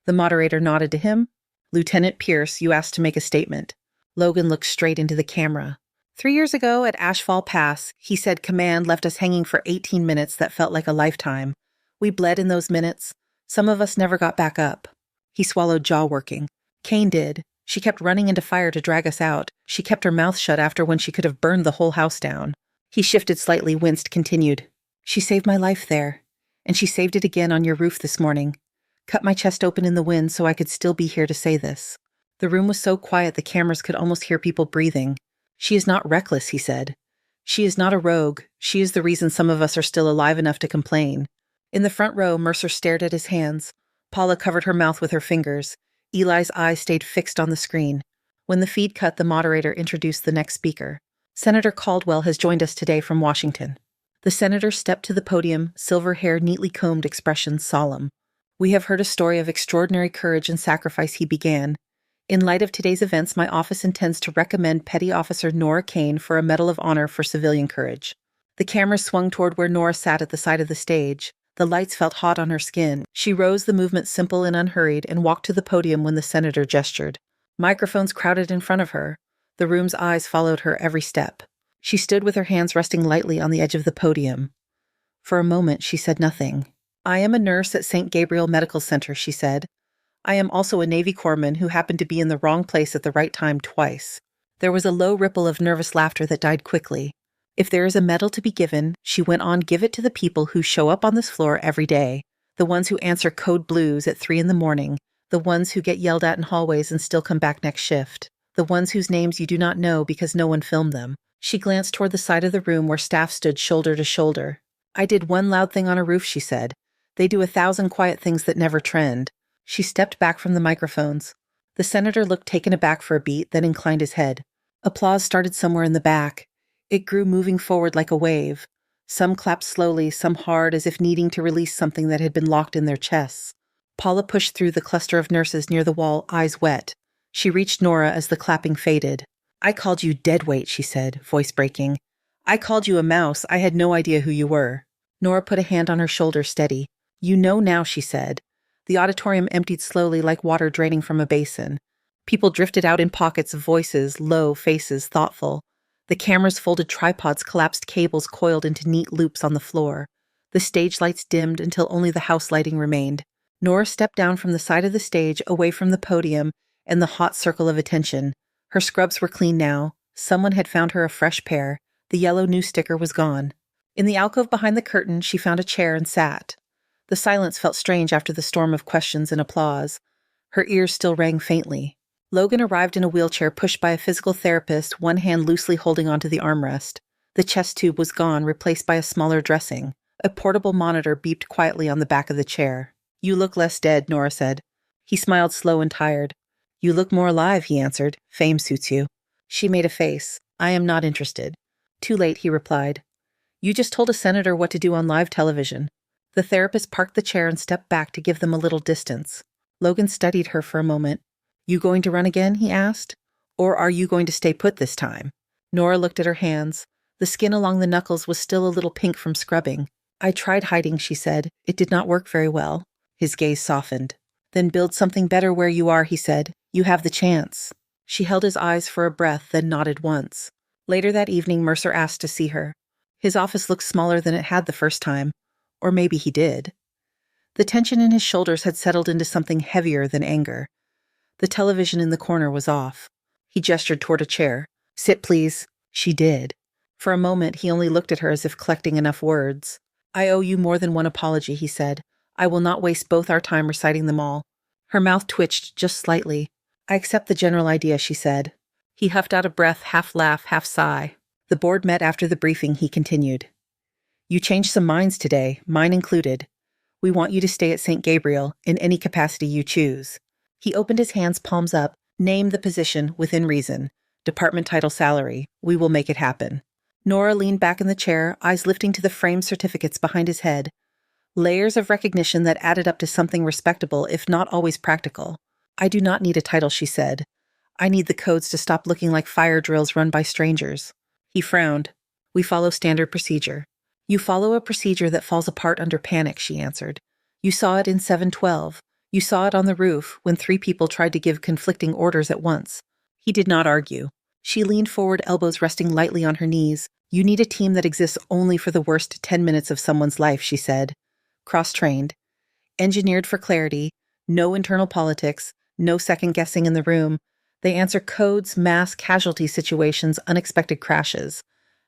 The moderator nodded to him. Lieutenant Pierce, you asked to make a statement. Logan looked straight into the camera. 3 years ago at Ashfall Pass, he said command left us hanging for 18 minutes that felt like a lifetime. We bled in those minutes. Some of us never got back up. He swallowed, jaw working. Kane did. She kept running into fire to drag us out. She kept her mouth shut after when she could have burned the whole house down. He shifted slightly, winced, continued. She saved my life there. And she saved it again on your roof this morning. Cut my chest open in the wind so I could still be here to say this. The room was so quiet the cameras could almost hear people breathing. She is not reckless, he said. She is not a rogue. She is the reason some of us are still alive enough to complain. In the front row, Mercer stared at his hands. Paula covered her mouth with her fingers. Eli's eyes stayed fixed on the screen. When the feed cut, the moderator introduced the next speaker. Senator Caldwell has joined us today from Washington. The senator stepped to the podium, silver hair, neatly combed, expression solemn. We have heard a story of extraordinary courage and sacrifice, he began. In light of today's events, my office intends to recommend Petty Officer Nora Kane for a Medal of Honor for civilian courage. The camera swung toward where Nora sat at the side of the stage. The lights felt hot on her skin. She rose, the movement simple and unhurried, and walked to the podium when the senator gestured. Microphones crowded in front of her. The room's eyes followed her every step. She stood with her hands resting lightly on the edge of the podium. For a moment, she said nothing. I am a nurse at St. Gabriel Medical Center, she said. I am also a Navy corpsman who happened to be in the wrong place at the right time twice. There was a low ripple of nervous laughter that died quickly. If there is a medal to be given, she went on, give it to the people who show up on this floor every day, the ones who answer code blues at 3 a.m, the ones who get yelled at in hallways and still come back next shift, the ones whose names you do not know because no one filmed them. She glanced toward the side of the room where staff stood shoulder to shoulder. I did one loud thing on a roof, she said. They do 1,000 quiet things that never trend. She stepped back from the microphones. The senator looked taken aback for a beat, then inclined his head. Applause started somewhere in the back. It grew, moving forward like a wave. Some clapped slowly, some hard, as if needing to release something that had been locked in their chests. Paula pushed through the cluster of nurses near the wall, eyes wet. She reached Nora as the clapping faded. I called you deadweight, she said, voice breaking. I called you a mouse. I had no idea who you were. Nora put a hand on her shoulder, steady. You know now, she said. The auditorium emptied slowly like water draining from a basin. People drifted out in pockets of voices, low, faces, thoughtful. The cameras folded tripods, collapsed cables coiled into neat loops on the floor. The stage lights dimmed until only the house lighting remained. Nora stepped down from the side of the stage, away from the podium and the hot circle of attention. Her scrubs were clean now. Someone had found her a fresh pair. The yellow news sticker was gone. In the alcove behind the curtain, she found a chair and sat. The silence felt strange after the storm of questions and applause. Her ears still rang faintly. Logan arrived in a wheelchair pushed by a physical therapist, one hand loosely holding onto the armrest. The chest tube was gone, replaced by a smaller dressing. A portable monitor beeped quietly on the back of the chair. "You look less dead," Nora said. He smiled slow and tired. "You look more alive," he answered. "Fame suits you." She made a face. "I am not interested." "Too late," he replied. "You just told a senator what to do on live television." The therapist parked the chair and stepped back to give them a little distance. Logan studied her for a moment. "You going to run again?" he asked. "Or are you going to stay put this time?" Nora looked at her hands. The skin along the knuckles was still a little pink from scrubbing. "I tried hiding," she said. "It did not work very well." His gaze softened. "Then build something better where you are," he said. "You have the chance." She held his eyes for a breath, then nodded once. Later that evening, Mercer asked to see her. His office looked smaller than it had the first time. Or maybe he did. The tension in his shoulders had settled into something heavier than anger. The television in the corner was off. He gestured toward a chair. "Sit, please." She did. For a moment, he only looked at her as if collecting enough words. "I owe you more than one apology," he said. "I will not waste both our time reciting them all." Her mouth twitched just slightly. "I accept the general idea," she said. He huffed out a breath, half laugh, half sigh. The board met after the briefing, he continued. "You changed some minds today, mine included. We want you to stay at St. Gabriel in any capacity you choose." He opened his hands, palms up. "Name the position, within reason. Department title, salary. We will make it happen." Nora leaned back in the chair, eyes lifting to the framed certificates behind his head. Layers of recognition that added up to something respectable, if not always practical. "I do not need a title," she said. "I need the codes to stop looking like fire drills run by strangers." He frowned. "We follow standard procedure." "You follow a procedure that falls apart under panic," she answered. "You saw it in 712. You saw it on the roof when 3 people tried to give conflicting orders at once." He did not argue. She leaned forward, elbows resting lightly on her knees. "You need a team that exists only for the worst 10 minutes of someone's life," she said. "Cross-trained. Engineered for clarity. No internal politics. No second-guessing in the room. They answer codes, mass casualty situations, unexpected crashes.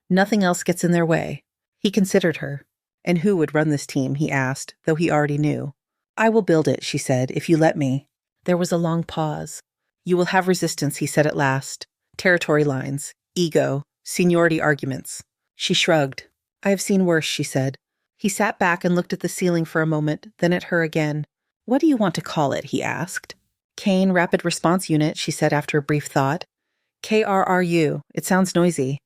Nothing else gets in their way." He considered her. "And who would run this team?" he asked, though he already knew. "I will build it," she said, "if you let me." There was a long pause. "You will have resistance," he said at last. "Territory lines, ego, seniority arguments." She shrugged. "I have seen worse," she said. He sat back and looked at the ceiling for a moment, then at her again. "What do you want to call it?" he asked. "Kane Rapid Response Unit," she said after a brief thought. KRRU. It sounds noisy.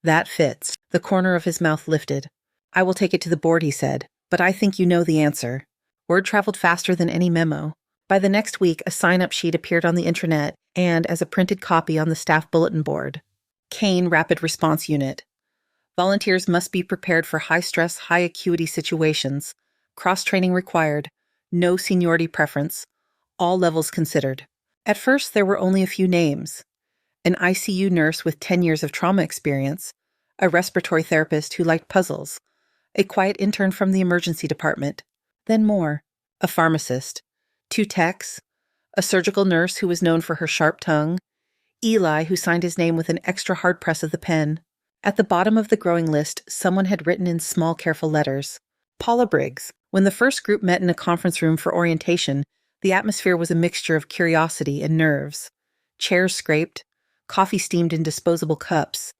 "That fits." The corner of his mouth lifted. "I will take it to the board," he said. "But I think you know the answer." Word traveled faster than any memo. By the next week, a sign-up sheet appeared on the intranet and as a printed copy on the staff bulletin board. Kane Rapid Response Unit. Volunteers must be prepared for high-stress, high-acuity situations. Cross-training required. No seniority preference. All levels considered. At first, there were only a few names. An ICU nurse with 10 years of trauma experience, a respiratory therapist who liked puzzles, a quiet intern from the emergency department, then more, a pharmacist, 2 techs, a surgical nurse who was known for her sharp tongue, Eli, who signed his name with an extra hard press of the pen. At the bottom of the growing list, someone had written in small, careful letters, Paula Briggs. When the first group met in a conference room for orientation, the atmosphere was a mixture of curiosity and nerves. Chairs scraped, coffee steamed in disposable cups.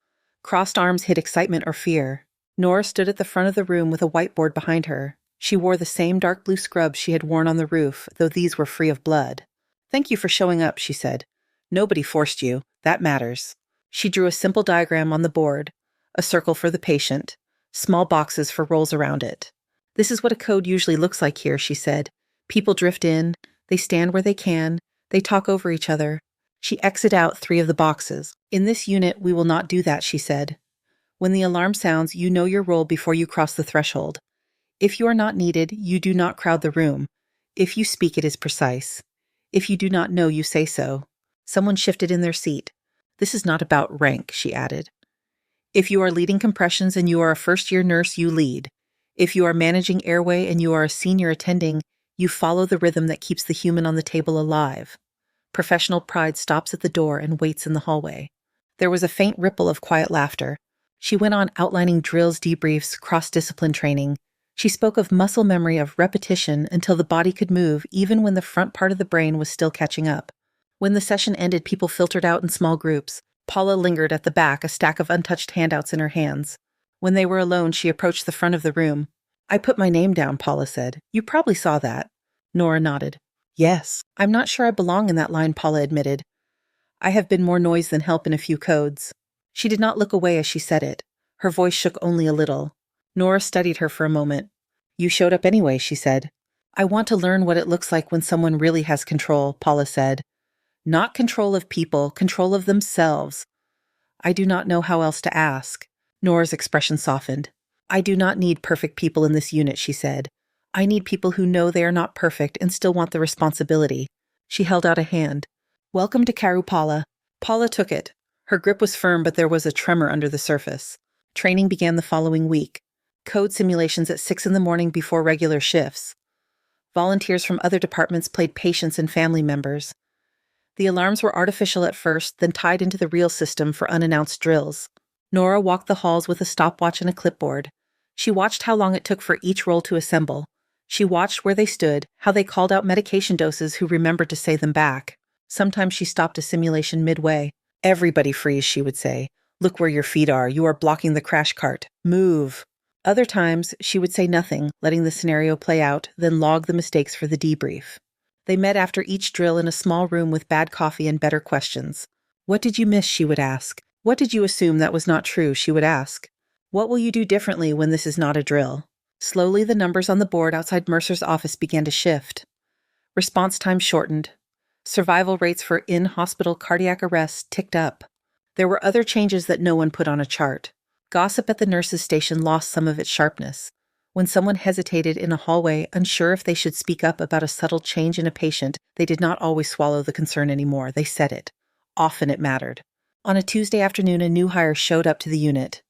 Crossed arms hid excitement or fear. Nora stood at the front of the room with a whiteboard behind her. She wore the same dark blue scrubs she had worn on the roof, though these were free of blood. "Thank you for showing up," she said. "Nobody forced you. That matters." She drew a simple diagram on the board, a circle for the patient, small boxes for roles around it. "This is what a code usually looks like here," she said. "People drift in, they stand where they can, they talk over each other." She exited out 3 of the boxes. "In this unit, we will not do that," she said. "When the alarm sounds, you know your role before you cross the threshold. If you are not needed, you do not crowd the room. If you speak, it is precise. If you do not know, you say so." Someone shifted in their seat. "This is not about rank," she added. "If you are leading compressions and you are a first-year nurse, you lead. If you are managing airway and you are a senior attending, you follow the rhythm that keeps the human on the table alive. Professional pride stops at the door and waits in the hallway." There was a faint ripple of quiet laughter. She went on outlining drills, debriefs, cross-discipline training. She spoke of muscle memory, of repetition, until the body could move even when the front part of the brain was still catching up. When the session ended, people filtered out in small groups. Paula lingered at the back, a stack of untouched handouts in her hands. When they were alone, she approached the front of the room. "I put my name down," Paula said. "You probably saw that." Nora nodded. "Yes. I'm not sure I belong in that line," Paula admitted. "I have been more noise than help in a few codes." She did not look away as she said it. Her voice shook only a little. Nora studied her for a moment. "You showed up anyway," she said. "I want to learn what it looks like when someone really has control," Paula said. "Not control of people, control of themselves." "I do not know how else to ask." Nora's expression softened. "I do not need perfect people in this unit," she said. "I need people who know they are not perfect and still want the responsibility." She held out a hand. "Welcome to Karu, Paula." Paula took it. Her grip was firm, but there was a tremor under the surface. Training began the following week. Code simulations at 6 in the morning before regular shifts. Volunteers from other departments played patients and family members. The alarms were artificial at first, then tied into the real system for unannounced drills. Nora walked the halls with a stopwatch and a clipboard. She watched how long it took for each roll to assemble. She watched where they stood, how they called out medication doses who remembered to say them back. Sometimes she stopped a simulation midway. "Everybody freeze," she would say. "Look where your feet are. You are blocking the crash cart. Move." Other times, she would say nothing, letting the scenario play out, then log the mistakes for the debrief. They met after each drill in a small room with bad coffee and better questions. "What did you miss?" she would ask. "What did you assume that was not true?" she would ask. "What will you do differently when this is not a drill?" Slowly, the numbers on the board outside Mercer's office began to shift. Response time shortened. Survival rates for in-hospital cardiac arrests ticked up. There were other changes that no one put on a chart. Gossip at the nurses' station lost some of its sharpness. When someone hesitated in a hallway, unsure if they should speak up about a subtle change in a patient, they did not always swallow the concern anymore. They said it. Often it mattered. On a Tuesday afternoon, a new hire showed up to the unit.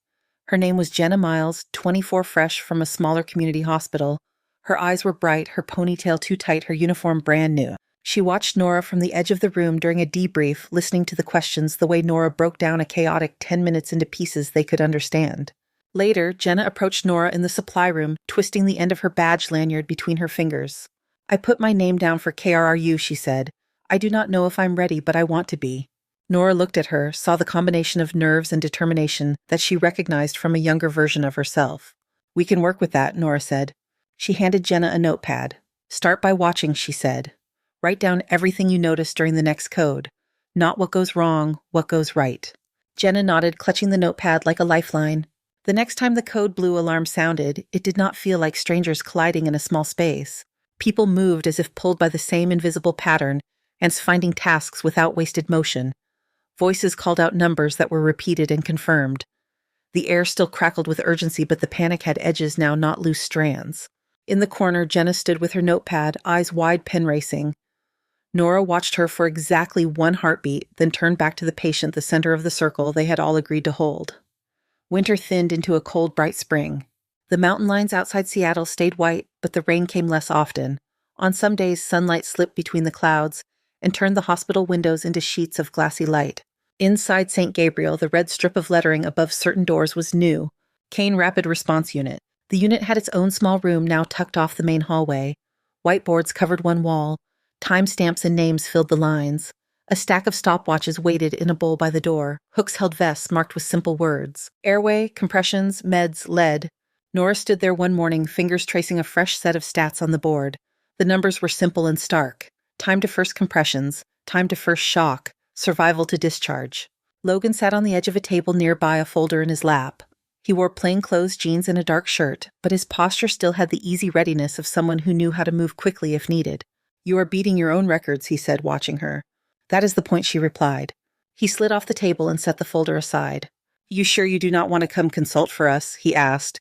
Her name was Jenna Miles, 24, fresh from a smaller community hospital. Her eyes were bright, her ponytail too tight, her uniform brand new. She watched Nora from the edge of the room during a debrief, listening to the questions the way Nora broke down a chaotic 10 minutes into pieces they could understand. Later, Jenna approached Nora in the supply room, twisting the end of her badge lanyard between her fingers. "I put my name down for KRRU," she said. "I do not know if I'm ready, but I want to be." Nora looked at her, saw the combination of nerves and determination that she recognized from a younger version of herself. "We can work with that," Nora said. She handed Jenna a notepad. "Start by watching," she said. "Write down everything you notice during the next code. Not what goes wrong, what goes right." Jenna nodded, clutching the notepad like a lifeline. The next time the code blue alarm sounded, it did not feel like strangers colliding in a small space. People moved as if pulled by the same invisible pattern, and finding tasks without wasted motion. Voices called out numbers that were repeated and confirmed. The air still crackled with urgency, but the panic had edges now, not loose strands. In the corner, Jenna stood with her notepad, eyes wide, pen racing. Nora watched her for exactly one heartbeat, then turned back to the patient, the center of the circle they had all agreed to hold. Winter thinned into a cold, bright spring. The mountain lines outside Seattle stayed white, but the rain came less often. On some days, sunlight slipped between the clouds and turned the hospital windows into sheets of glassy light. Inside St. Gabriel, the red strip of lettering above certain doors was new. Kane Rapid Response Unit. The unit had its own small room now tucked off the main hallway. Whiteboards covered one wall. Timestamps and names filled the lines. A stack of stopwatches waited in a bowl by the door. Hooks held vests marked with simple words. Airway, compressions, meds, lead. Nora stood there one morning, fingers tracing a fresh set of stats on the board. The numbers were simple and stark. Time to first compressions. Time to first shock. Survival to discharge. Logan sat on the edge of a table nearby, a folder in his lap. He wore plainclothes jeans and a dark shirt, but his posture still had the easy readiness of someone who knew how to move quickly if needed. "You are beating your own records," he said, watching her. "That is the point," she replied. He slid off the table and set the folder aside. "You sure you do not want to come consult for us?" he asked.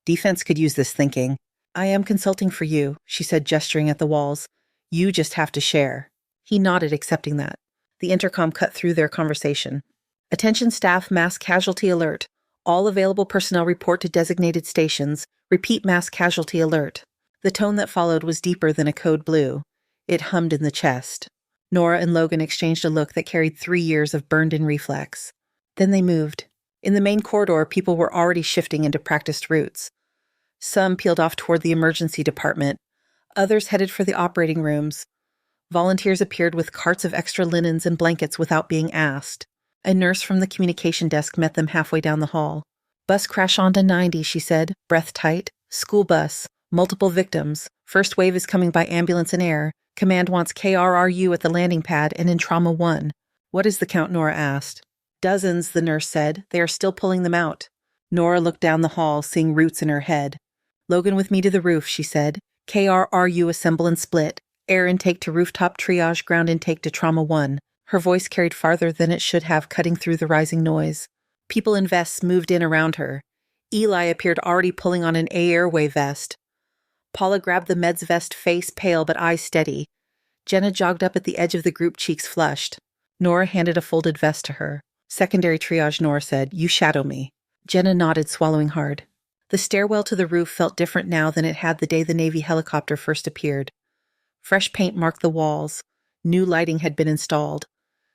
"Defense could use this thinking." "I am consulting for you," she said, gesturing at the walls. "You just have to share." He nodded, accepting that. The intercom cut through their conversation. "Attention staff, mass casualty alert. All available personnel report to designated stations. Repeat mass casualty alert." The tone that followed was deeper than a code blue. It hummed in the chest. Nora and Logan exchanged a look that carried 3 years of burned-in reflex. Then they moved. In the main corridor, people were already shifting into practiced routes. Some peeled off toward the emergency department. Others headed for the operating rooms. Volunteers appeared with carts of extra linens and blankets without being asked. A nurse from the communication desk met them halfway down the hall. Bus crash onto 90, she said, breath tight. School bus. Multiple victims. First wave is coming by ambulance and air. Command wants KRRU at the landing pad and in Trauma 1. What is the count? Nora asked. Dozens, the nurse said. They are still pulling them out. Nora looked down the hall, seeing roots in her head. Logan with me to the roof, she said. KRRU assemble and split. Air intake to rooftop triage, ground intake to Trauma 1. Her voice carried farther than it should have, cutting through the rising noise. People in vests moved in around her. Eli appeared already pulling on an A-Airway vest. Paula grabbed the med's vest, face pale but eyes steady. Jenna jogged up at the edge of the group, cheeks flushed. Nora handed a folded vest to her. Secondary triage, Nora said. You shadow me. Jenna nodded, swallowing hard. The stairwell to the roof felt different now than it had the day the Navy helicopter first appeared. Fresh paint marked the walls. New lighting had been installed.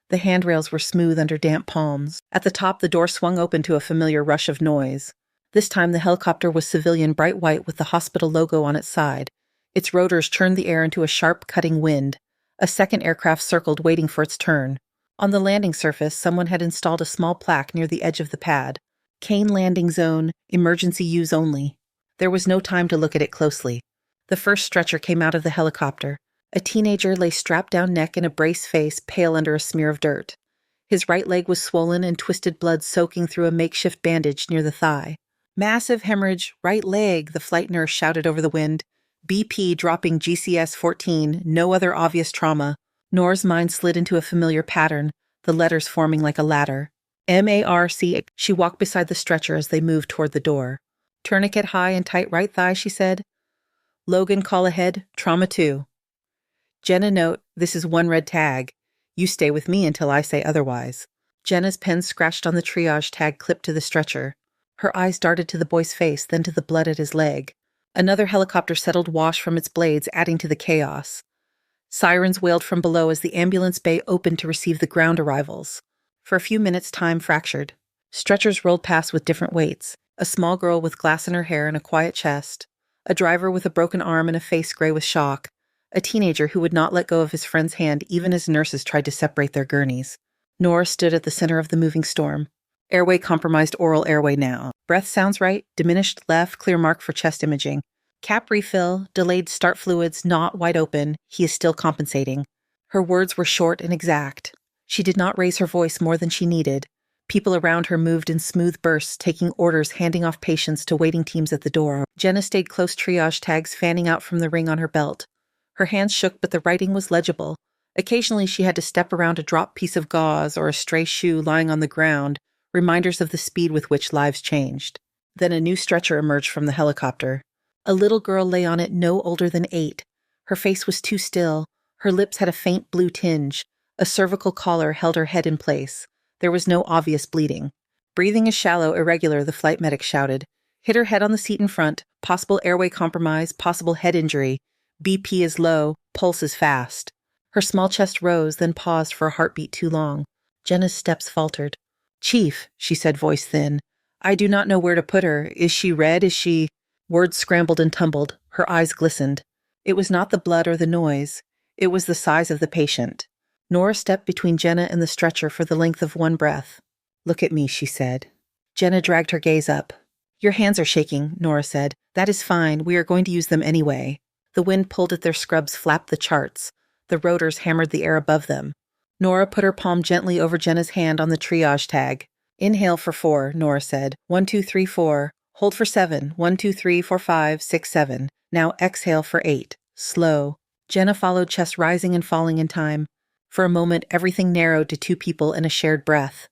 The handrails were smooth under damp palms. At the top, the door swung open to a familiar rush of noise. This time, the helicopter was civilian, bright white with the hospital logo on its side. Its rotors churned the air into a sharp, cutting wind. A second aircraft circled, waiting for its turn. On the landing surface, someone had installed a small plaque near the edge of the pad. Kane Landing Zone, emergency use only. There was no time to look at it closely. The first stretcher came out of the helicopter. A teenager lay strapped down neck in a brace face, pale under a smear of dirt. His right leg was swollen and twisted blood soaking through a makeshift bandage near the thigh. Massive hemorrhage, right leg, the flight nurse shouted over the wind. BP dropping GCS-14, no other obvious trauma. Nora's mind slid into a familiar pattern, the letters forming like a ladder. MARC. She walked beside the stretcher as they moved toward the door. Tourniquet high and tight right thigh, she said. Logan, call ahead, Trauma 2. Jenna, note, this is one red tag. You stay with me until I say otherwise. Jenna's pen scratched on the triage tag clipped to the stretcher. Her eyes darted to the boy's face, then to the blood at his leg. Another helicopter settled wash from its blades, adding to the chaos. Sirens wailed from below as the ambulance bay opened to receive the ground arrivals. For a few minutes, time fractured. Stretchers rolled past with different weights. A small girl with glass in her hair and a quiet chest. A driver with a broken arm and a face gray with shock. A teenager who would not let go of his friend's hand even as nurses tried to separate their gurneys. Nora stood at the center of the moving storm. Airway compromised, oral airway now. Breath sounds right, diminished left, clear mark for chest imaging. Cap refill, delayed start fluids, not wide open, he is still compensating. Her words were short and exact. She did not raise her voice more than she needed. People around her moved in smooth bursts, taking orders, handing off patients to waiting teams at the door. Jenna stayed close, triage tags fanning out from the ring on her belt. Her hands shook, but the writing was legible. Occasionally she had to step around a dropped piece of gauze or a stray shoe lying on the ground, reminders of the speed with which lives changed. Then a new stretcher emerged from the helicopter. A little girl lay on it no older than 8. Her face was too still. Her lips had a faint blue tinge. A cervical collar held her head in place. There was no obvious bleeding. Breathing is shallow, irregular, the flight medic shouted. Hit her head on the seat in front. Possible airway compromise, possible head injury. BP is low, pulse is fast. Her small chest rose, then paused for a heartbeat too long. Jenna's steps faltered. Chief, she said, voice thin. I do not know where to put her. Is she red? Is she... Words scrambled and tumbled. Her eyes glistened. It was not the blood or the noise. It was the size of the patient. Nora stepped between Jenna and the stretcher for the length of one breath. Look at me, she said. Jenna dragged her gaze up. Your hands are shaking, Nora said. That is fine. We are going to use them anyway. The wind pulled at their scrubs, flapped the charts. The rotors hammered the air above them. Nora put her palm gently over Jenna's hand on the triage tag. Inhale for 4, Nora said. 1, 2, 3, 4. Hold for 7. 1, 2, 3, 4, 5, 6, 7. Now exhale for 8. Slow. Jenna followed, chest rising and falling in time. For a moment, everything narrowed to 2 people and a shared breath.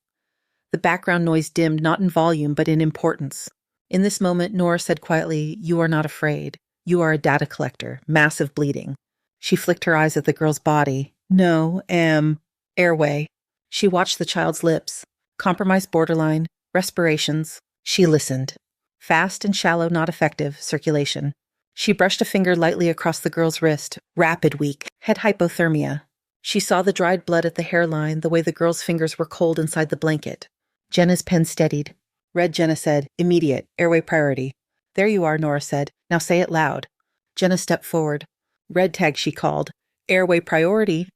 The background noise dimmed, not in volume, but in importance. In this moment, Nora said quietly, You are not afraid. You are a data collector. Massive bleeding. She flicked her eyes at the girl's body. No, airway. She watched the child's lips. Compromised borderline. Respirations. She listened. Fast and shallow, not effective. Circulation. She brushed a finger lightly across the girl's wrist. Rapid weak. Head hypothermia. She saw the dried blood at the hairline, the way the girl's fingers were cold inside the blanket. Jenna's pen steadied. Red, Jenna said. Immediate. Airway priority. There you are, Nora said. Now say it loud. Jenna stepped forward. Red tag, she called. Airway priority.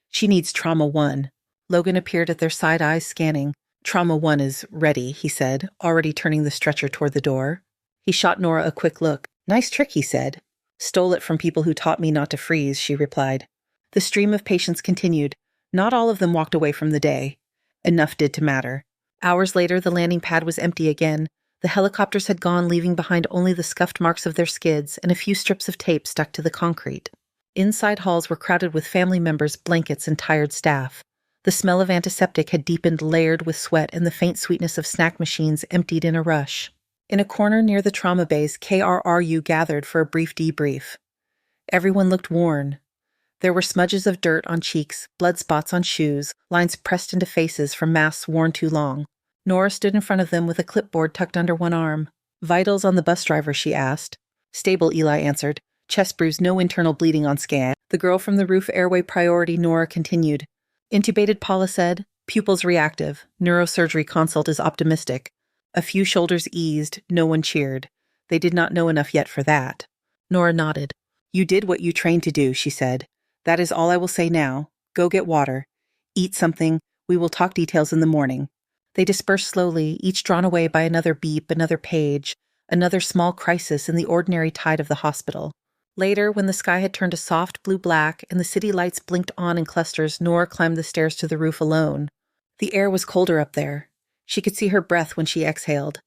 She needs trauma 1. Logan appeared at their side eyes scanning. Trauma 1 is ready, he said, already turning the stretcher toward the door. He shot Nora a quick look. Nice trick, he said. Stole it from people who taught me not to freeze, she replied. The stream of patients continued. Not all of them walked away from the day. Enough did to matter. Hours later, the landing pad was empty again. The helicopters had gone, leaving behind only the scuffed marks of their skids and a few strips of tape stuck to the concrete. Inside halls were crowded with family members, blankets, and tired staff. The smell of antiseptic had deepened, layered with sweat, and the faint sweetness of snack machines emptied in a rush. In a corner near the trauma base, KRRU gathered for a brief debrief. Everyone looked worn. There were smudges of dirt on cheeks, blood spots on shoes, lines pressed into faces from masks worn too long. Nora stood in front of them with a clipboard tucked under one arm. Vitals on the bus driver, she asked. Stable, Eli answered. Chest bruise, no internal bleeding on scan. The girl from the roof, airway priority, Nora continued. Intubated, Paula said. Pupils reactive. Neurosurgery consult is optimistic. A few shoulders eased. No one cheered. They did not know enough yet for that. Nora nodded. You did what you trained to do, she said. That is all I will say now. Go get water. Eat something. We will talk details in the morning. They dispersed slowly, each drawn away by another beep, another page, another small crisis in the ordinary tide of the hospital. Later, when the sky had turned a soft blue-black and the city lights blinked on in clusters, Nora climbed the stairs to the roof alone. The air was colder up there. She could see her breath when she exhaled.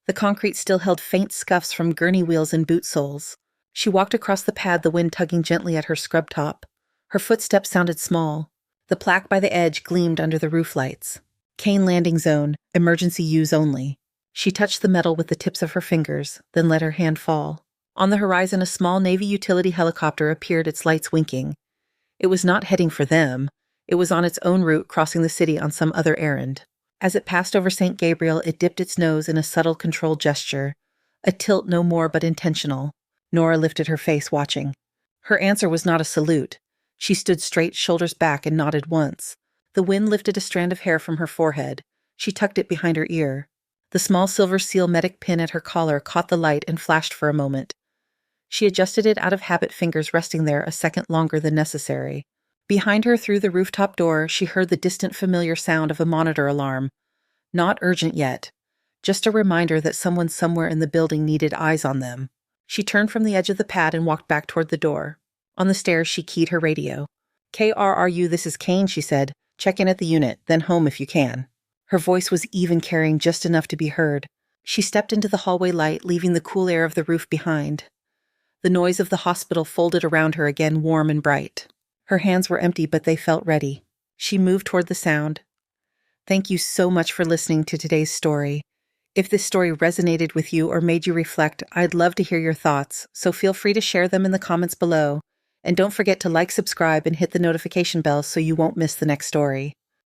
The concrete still held faint scuffs from gurney wheels and boot soles. She walked across the pad, the wind tugging gently at her scrub top. Her footsteps sounded small. The plaque by the edge gleamed under the roof lights. Kane Landing Zone, emergency use only. She touched the metal with the tips of her fingers, then let her hand fall. On the horizon, a small Navy utility helicopter appeared, its lights winking. It was not heading for them. It was on its own route, crossing the city on some other errand. As it passed over St. Gabriel, it dipped its nose in a subtle, controlled gesture. A tilt no more but intentional. Nora lifted her face, watching. Her answer was not a salute. She stood straight, shoulders back, and nodded once. The wind lifted a strand of hair from her forehead. She tucked it behind her ear. The small silver seal medic pin at her collar caught the light and flashed for a moment. She adjusted it out of habit, fingers resting there a second longer than necessary. Behind her, through the rooftop door, she heard the distant familiar sound of a monitor alarm. Not urgent yet. Just a reminder that someone somewhere in the building needed eyes on them. She turned from the edge of the pad and walked back toward the door. On the stairs, she keyed her radio. KRRU, this is Kane, she said. Check in at the unit, then home if you can. Her voice was even, carrying just enough to be heard. She stepped into the hallway light, leaving the cool air of the roof behind. The noise of the hospital folded around her again, warm and bright. Her hands were empty, but they felt ready. She moved toward the sound. Thank you so much for listening to today's story. If this story resonated with you or made you reflect, I'd love to hear your thoughts, so feel free to share them in the comments below. And don't forget to like, subscribe, and hit the notification bell so you won't miss the next story.